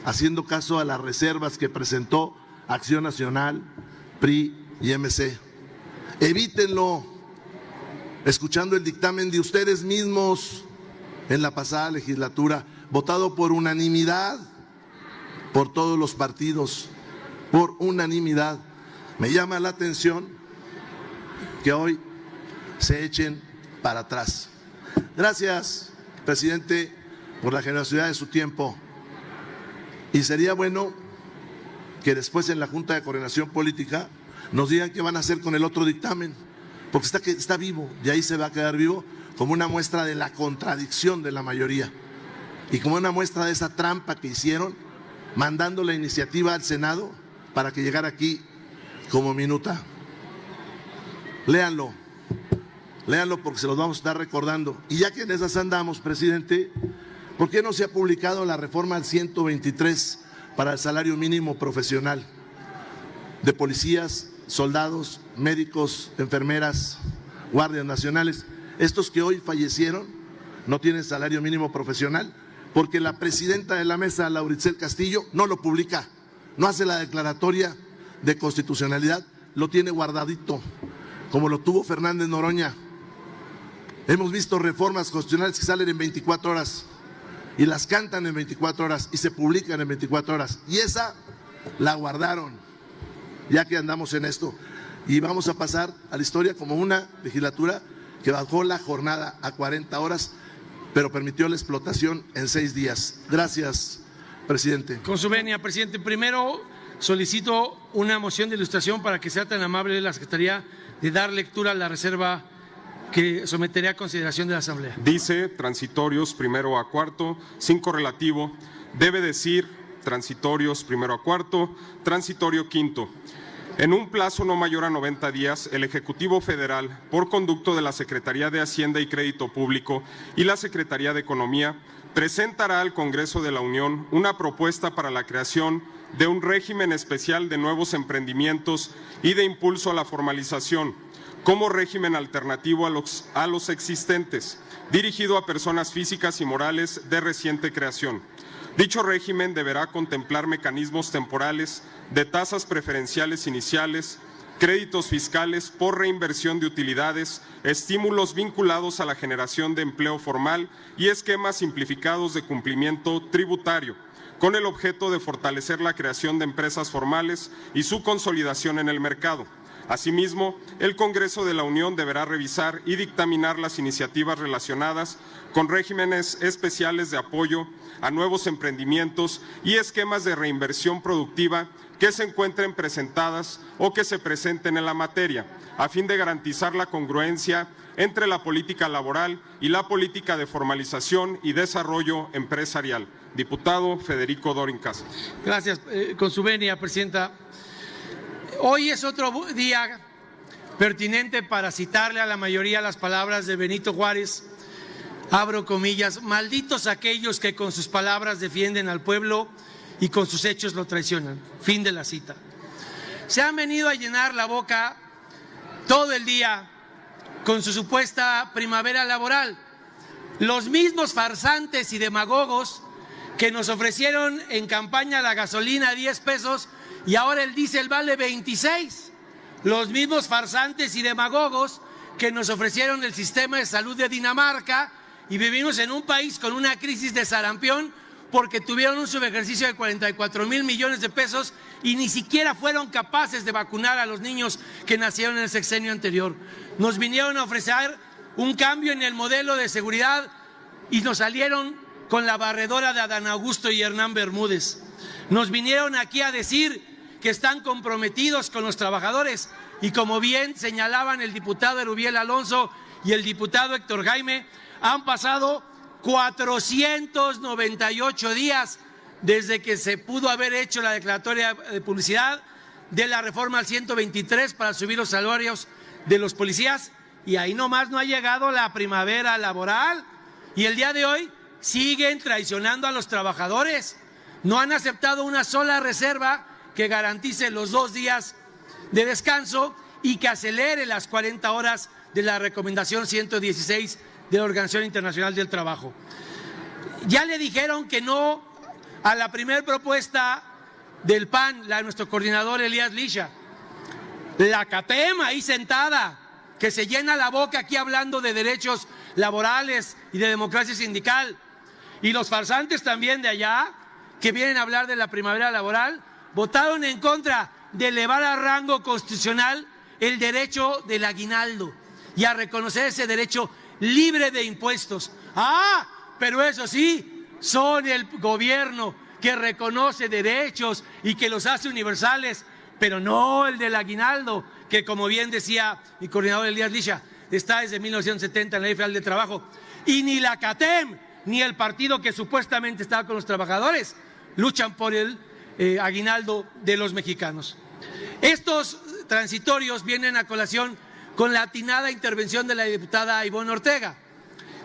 [SPEAKER 3] haciendo caso a las reservas que presentó Acción Nacional, PRI y MC. Evítenlo, escuchando el dictamen de ustedes mismos, en la pasada legislatura, votado por unanimidad, por todos los partidos, por unanimidad. Me llama la atención que hoy se echen para atrás. Gracias, presidente, por la generosidad de su tiempo. Y sería bueno que después en la Junta de Coordinación Política nos digan qué van a hacer con el otro dictamen, porque está vivo y ahí se va a quedar vivo como una muestra de la contradicción de la mayoría y como una muestra de esa trampa que hicieron mandando la iniciativa al Senado para que llegara aquí como minuta. Léanlo porque se los vamos a estar recordando. Y ya que en esas andamos, presidente, ¿por qué no se ha publicado la reforma al 123 para el salario mínimo profesional de policías, soldados, médicos, enfermeras, guardias nacionales? Estos que hoy fallecieron no tienen salario mínimo profesional porque la presidenta de la mesa, Lauritzel Castillo, no lo publica, no hace la declaratoria de constitucionalidad, lo tiene guardadito, como lo tuvo Fernández Noroña. Hemos visto reformas constitucionales que salen en 24 horas y las cantan en 24 horas y se publican en 24 horas. Y esa la guardaron, ya que andamos en esto. Y vamos a pasar a la historia como una legislatura que bajó la jornada a 40 horas, pero permitió la explotación en 6 días. Gracias, presidente.
[SPEAKER 18] Con su venia, presidente. Primero solicito una moción de ilustración para que sea tan amable la Secretaría de dar lectura a la reserva que someteré a consideración de la Asamblea.
[SPEAKER 19] Dice transitorios primero a cuarto, sin correlativo. Debe decir transitorios primero a cuarto, transitorio quinto. En un plazo no mayor a 90 días, el Ejecutivo Federal, por conducto de la Secretaría de Hacienda y Crédito Público y la Secretaría de Economía, presentará al Congreso de la Unión una propuesta para la creación de un régimen especial de nuevos emprendimientos y de impulso a la formalización, como régimen alternativo a los existentes, dirigido a personas físicas y morales de reciente creación. Dicho régimen deberá contemplar mecanismos temporales de tasas preferenciales iniciales, créditos fiscales por reinversión de utilidades, estímulos vinculados a la generación de empleo formal y esquemas simplificados de cumplimiento tributario, con el objeto de fortalecer la creación de empresas formales y su consolidación en el mercado. Asimismo, el Congreso de la Unión deberá revisar y dictaminar las iniciativas relacionadas con regímenes especiales de apoyo a nuevos emprendimientos y esquemas de reinversión productiva que se encuentren presentadas o que se presenten en la materia, a fin de garantizar la congruencia entre la política laboral y la política de formalización y desarrollo empresarial. Diputado Federico Dorin Caso.
[SPEAKER 18] Gracias. Con su venia, presidenta. Hoy es otro día pertinente para citarle a la mayoría las palabras de Benito Juárez, abro comillas: malditos aquellos que con sus palabras defienden al pueblo y con sus hechos lo traicionan. Fin de la cita. Se han venido a llenar la boca todo el día con su supuesta primavera laboral. Los mismos farsantes y demagogos que nos ofrecieron en campaña la gasolina a 10 pesos y ahora el diésel vale 26. Los mismos farsantes y demagogos que nos ofrecieron el sistema de salud de Dinamarca y vivimos en un país con una crisis de sarampión porque tuvieron un subejercicio de 44,000 millones de pesos y ni siquiera fueron capaces de vacunar a los niños que nacieron en el sexenio anterior. Nos vinieron a ofrecer un cambio en el modelo de seguridad y nos salieron con la barredora de Adán Augusto y Hernán Bermúdez. Nos vinieron aquí a decir que están comprometidos con los trabajadores y, como bien señalaban el diputado Erubiel Alonso y el diputado Héctor Jaime, han pasado 498 días desde que se pudo haber hecho la declaratoria de publicidad de la reforma al 123 para subir los salarios de los policías y ahí nomás no ha llegado la primavera laboral y el día de hoy siguen traicionando a los trabajadores. No han aceptado una sola reserva que garantice los 2 días de descanso y que acelere las 40 horas de la recomendación 116 de la Organización Internacional del Trabajo. Ya le dijeron que no a la primera propuesta del PAN, la de nuestro coordinador Elías Lisha. La CAPEM ahí sentada, que se llena la boca aquí hablando de derechos laborales y de democracia sindical. Y los farsantes también de allá, que vienen a hablar de la primavera laboral, votaron en contra de elevar a rango constitucional el derecho del aguinaldo y a reconocer ese derecho libre de impuestos. Ah, pero eso sí, son el gobierno que reconoce derechos y que los hace universales, pero no el del aguinaldo, que como bien decía mi coordinador Elías Lisha, está desde 1970 en la Ley Federal de Trabajo, y ni la CATEM ni el partido que supuestamente estaba con los trabajadores luchan por el aguinaldo de los mexicanos. Estos transitorios vienen a colación con la atinada intervención de la diputada Ivonne Ortega.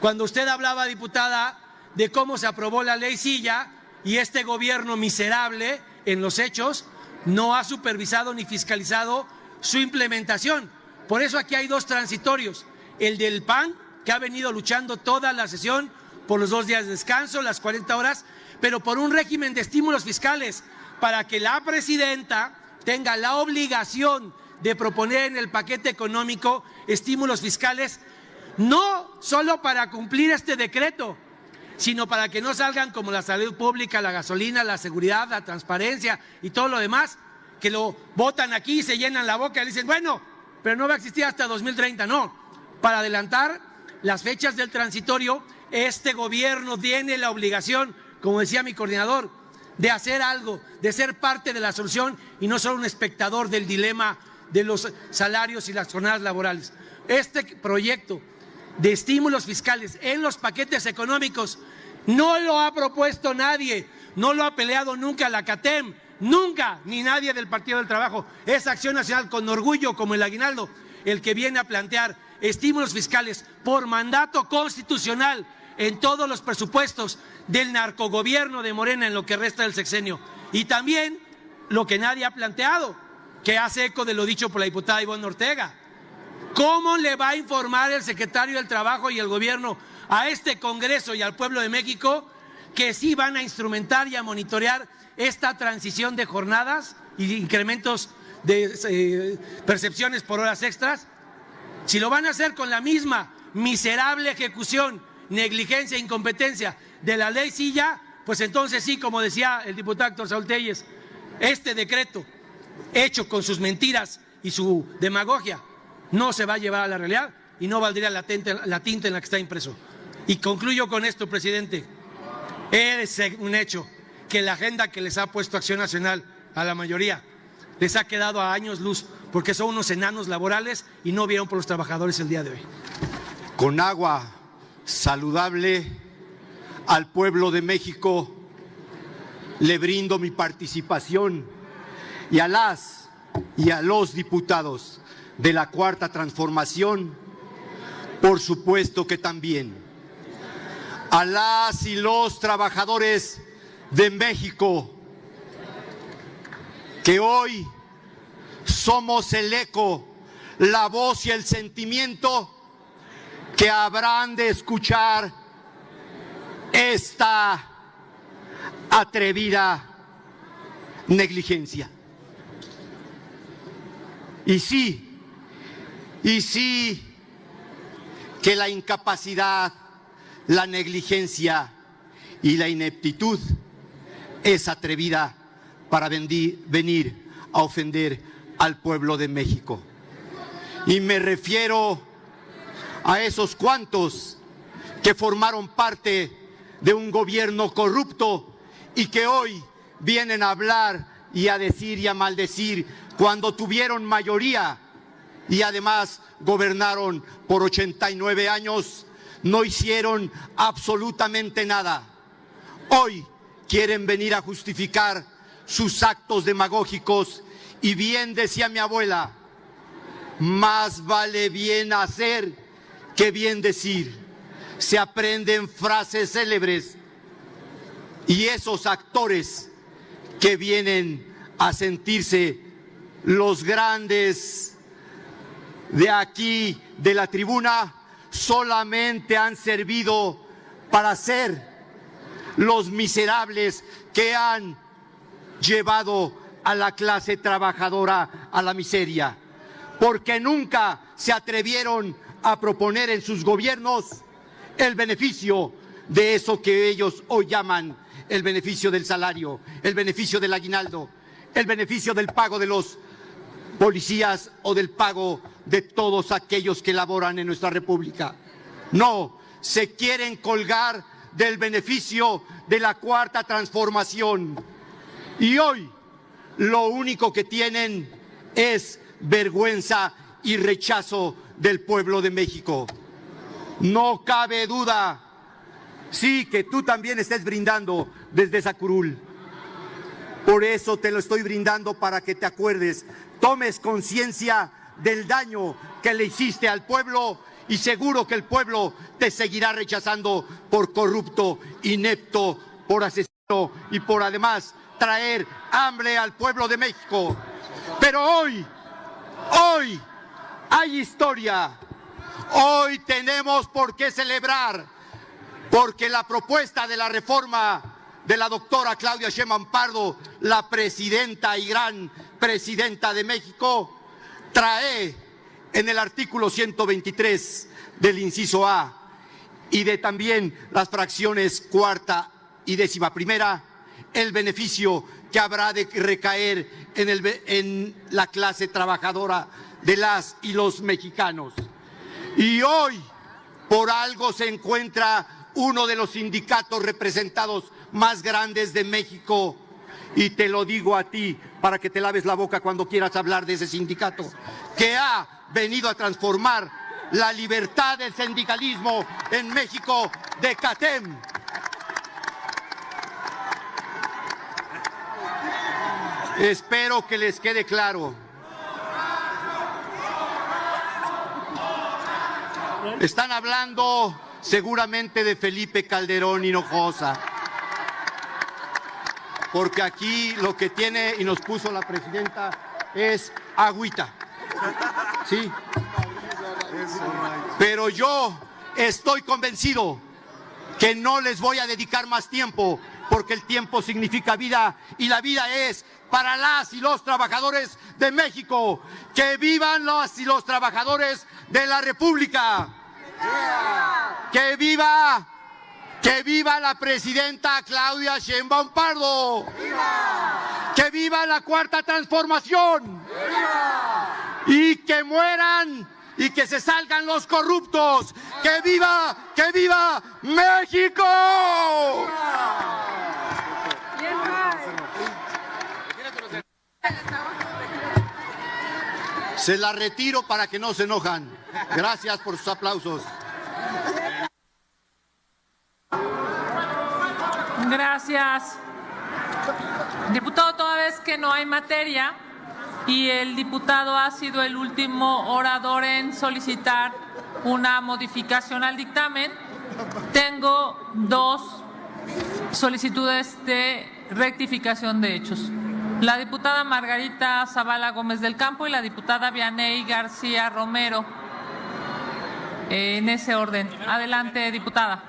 [SPEAKER 18] Cuando usted hablaba, diputada, de cómo se aprobó la ley Silla y este gobierno miserable en los hechos no ha supervisado ni fiscalizado su implementación. Por eso aquí hay dos transitorios, el del PAN, que ha venido luchando toda la sesión por los 2 días de descanso, las 40 horas, pero por un régimen de estímulos fiscales para que la presidenta tenga la obligación de proponer en el paquete económico estímulos fiscales, no solo para cumplir este decreto, sino para que no salgan como la salud pública, la gasolina, la seguridad, la transparencia y todo lo demás, que lo votan aquí y se llenan la boca y dicen, bueno, pero no va a existir hasta 2030, no. Para adelantar las fechas del transitorio, este gobierno tiene la obligación, como decía mi coordinador, de hacer algo, de ser parte de la solución y no solo un espectador del dilema de los salarios y las jornadas laborales. Este proyecto de estímulos fiscales en los paquetes económicos no lo ha propuesto nadie, no lo ha peleado nunca la CATEM, nunca, ni nadie del Partido del Trabajo. Es Acción Nacional, con orgullo como el aguinaldo, el que viene a plantear estímulos fiscales por mandato constitucional en todos los presupuestos del narcogobierno de Morena en lo que resta del sexenio. Y también lo que nadie ha planteado, que hace eco de lo dicho por la diputada Ivonne Ortega. ¿Cómo le va a informar el secretario del Trabajo y el gobierno a este Congreso y al pueblo de México que sí van a instrumentar y a monitorear esta transición de jornadas y incrementos de percepciones por horas extras? Si lo van a hacer con la misma miserable ejecución, negligencia e incompetencia de la ley Silla, pues entonces sí, como decía el diputado Héctor Saúl Telles, este decreto hecho con sus mentiras y su demagogia no se va a llevar a la realidad y no valdría la tinta en la que está impreso. Y concluyo con esto, presidente. Es un hecho que la agenda que les ha puesto Acción Nacional a la mayoría les ha quedado a años luz, porque son unos enanos laborales y no vieron por los trabajadores el día de hoy.
[SPEAKER 20] Con agua saludable al pueblo de México le brindo mi participación y a las y a los diputados de la Cuarta Transformación, por supuesto que también a las y los trabajadores de México, que hoy somos el eco, la voz y el sentimiento que habrán de escuchar esta atrevida negligencia. Y sí que la incapacidad, la negligencia y la ineptitud es atrevida para venir a ofender al pueblo de México. Y me refiero a esos cuantos que formaron parte de un gobierno corrupto y que hoy vienen a hablar y a decir y a maldecir cuando tuvieron mayoría y además gobernaron por 89 años, no hicieron absolutamente nada. Hoy quieren venir a justificar sus actos demagógicos y bien decía mi abuela, más vale bien hacer que bien decir. Se aprenden frases célebres y esos actores que vienen a sentirse los grandes de aquí, de la tribuna, solamente han servido para ser los miserables que han llevado a la clase trabajadora a la miseria. porque nunca se atrevieron a proponer en sus gobiernos el beneficio de eso que ellos hoy llaman el beneficio del salario, el beneficio del aguinaldo, el beneficio del pago de los policías o del pago de todos aquellos que laboran en nuestra República. No, se quieren colgar del beneficio de la Cuarta Transformación. Y hoy lo único que tienen es vergüenza y rechazo del pueblo de México. No cabe duda, sí, que tú también estés brindando desde esa curul. Por eso te lo estoy brindando, para que te acuerdes, tomes conciencia del daño que le hiciste al pueblo, y seguro que el pueblo te seguirá rechazando por corrupto, inepto, por asesino y por además traer hambre al pueblo de México. Pero hoy hay historia. Hoy tenemos por qué celebrar, porque la propuesta de la reforma de la doctora Claudia Sheinbaum Pardo, la presidenta y gran presidenta de México, trae en el artículo 123 del inciso A y de también las fracciones cuarta y 11ª el beneficio que habrá de recaer en la clase trabajadora de las y los mexicanos. Y hoy, por algo, se encuentra uno de los sindicatos representados más grandes de México, y te lo digo a ti para que te laves la boca cuando quieras hablar de ese sindicato, que ha venido a transformar la libertad del sindicalismo en México, de CATEM. Espero que les quede claro. Están hablando seguramente de Felipe Calderón Hinojosa, porque aquí lo que tiene y nos puso la presidenta es agüita, ¿sí? Pero yo estoy convencido que no les voy a dedicar más tiempo, porque el tiempo significa vida y la vida es para las y los trabajadores de México. ¡Que vivan las y los trabajadores de la República! ¡Que viva la presidenta Claudia Sheinbaum Pardo! ¡Que viva la Cuarta Transformación! ¡Y que mueran y que se salgan los corruptos! ¡Que viva México! Se la retiro para que no se enojan. Gracias por sus aplausos.
[SPEAKER 10] Gracias. Diputado, toda vez que no hay materia y el diputado ha sido el último orador en solicitar una modificación al dictamen, tengo dos solicitudes de rectificación de hechos. La diputada Margarita Zavala Gómez del Campo y la diputada Vianey García Romero. En ese orden. Adelante, diputada.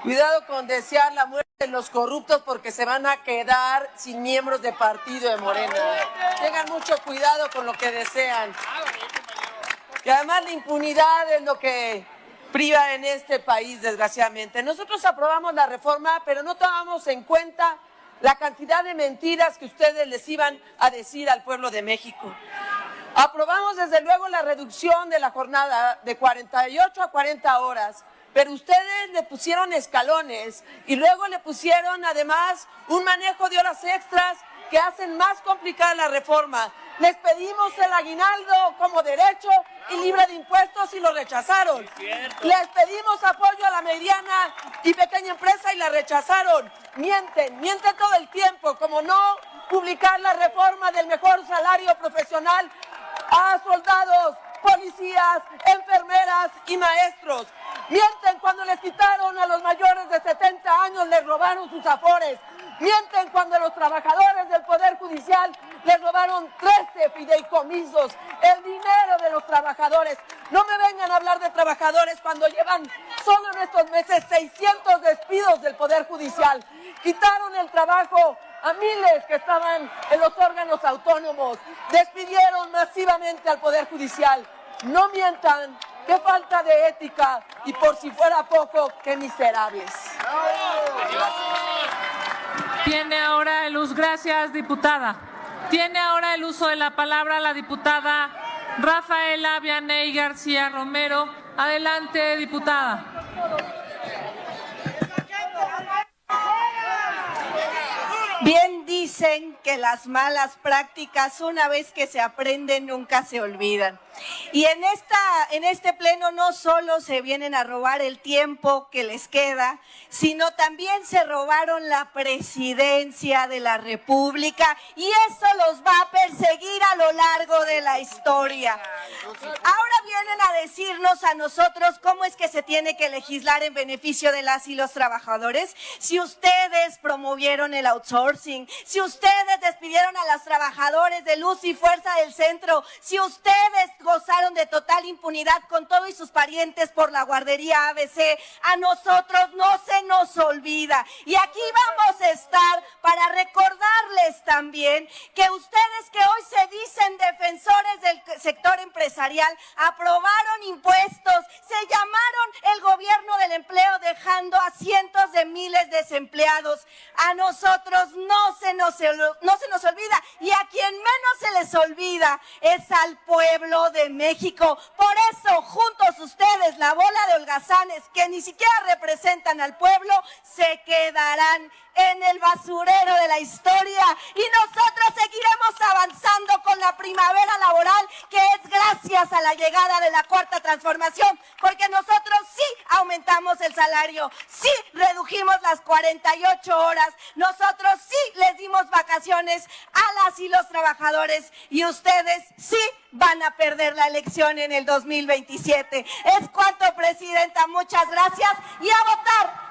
[SPEAKER 21] Cuidado con desear la muerte de los corruptos, porque se van a quedar sin miembros de partido de Morena. Tengan mucho cuidado con lo que desean. Y además la impunidad es lo que priva en este país, desgraciadamente. Nosotros aprobamos la reforma, pero no tomamos en cuenta la cantidad de mentiras que ustedes les iban a decir al pueblo de México. Aprobamos desde luego la reducción de la jornada de 48 a 40 horas, pero ustedes le pusieron escalones y luego le pusieron además un manejo de horas extras que hacen más complicada la reforma. Les pedimos el aguinaldo como derecho y libre de impuestos y lo rechazaron. Les pedimos apoyo a la mediana y pequeña empresa y la rechazaron. Mienten todo el tiempo, como no publicar la reforma del mejor salario profesional a soldados, policías, enfermeras y maestros. Mienten cuando les quitaron a los mayores de 70 años, les robaron sus afores. Mienten cuando a los trabajadores del Poder Judicial les robaron 13 fideicomisos, el dinero de los trabajadores. No me vengan a hablar de trabajadores cuando llevan solo en estos meses 600 despidos del Poder Judicial. Quitaron el trabajo a miles que estaban en los órganos autónomos, despidieron masivamente al Poder Judicial. No mientan, qué falta de ética y por si fuera poco, qué miserables.
[SPEAKER 10] Tiene ahora el uso, gracias diputada. Tiene ahora el uso de la palabra la diputada Rafaela Vianey García Romero. Adelante, diputada.
[SPEAKER 8] Bien dicen que las malas prácticas, una vez que se aprenden, nunca se olvidan. Y en este pleno no solo se vienen a robar el tiempo que les queda, sino también se robaron la presidencia de la República y eso los va a perseguir a lo largo de la historia. Ahora vienen a decirnos a nosotros cómo es que se tiene que legislar en beneficio de las y los trabajadores. Si ustedes promovieron el outsourcing, si ustedes despidieron a los trabajadores de Luz y Fuerza del Centro, si ustedes gozaron de total impunidad con todo y sus parientes por la guardería ABC, a nosotros no se nos olvida. Y aquí vamos a estar para recordarles también que ustedes que hoy se dicen defensores del sector empresarial, aprobaron impuestos, se llamaron el gobierno del empleo dejando a cientos de miles de desempleados. A nosotros no se nos olvida y a quien menos se les olvida es al pueblo de México. Por eso, juntos ustedes, la bola de holgazanes que ni siquiera representan al pueblo, se quedarán en el basurero de la historia y nosotros seguiremos avanzando con la primavera laboral, que es gracias a la llegada de la Cuarta Transformación, porque nosotros sí aumentamos el salario, sí redujimos las 48 horas, nosotros sí les dimos vacaciones a las y los trabajadores y ustedes sí van a perder la elección en el 2027. Es cuanto, presidenta, muchas gracias y a votar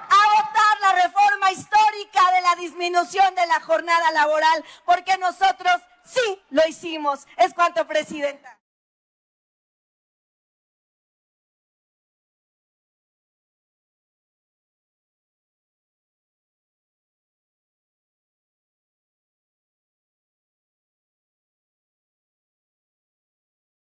[SPEAKER 8] la reforma histórica de la disminución de la jornada laboral, porque nosotros sí lo hicimos. Es cuanto, presidenta.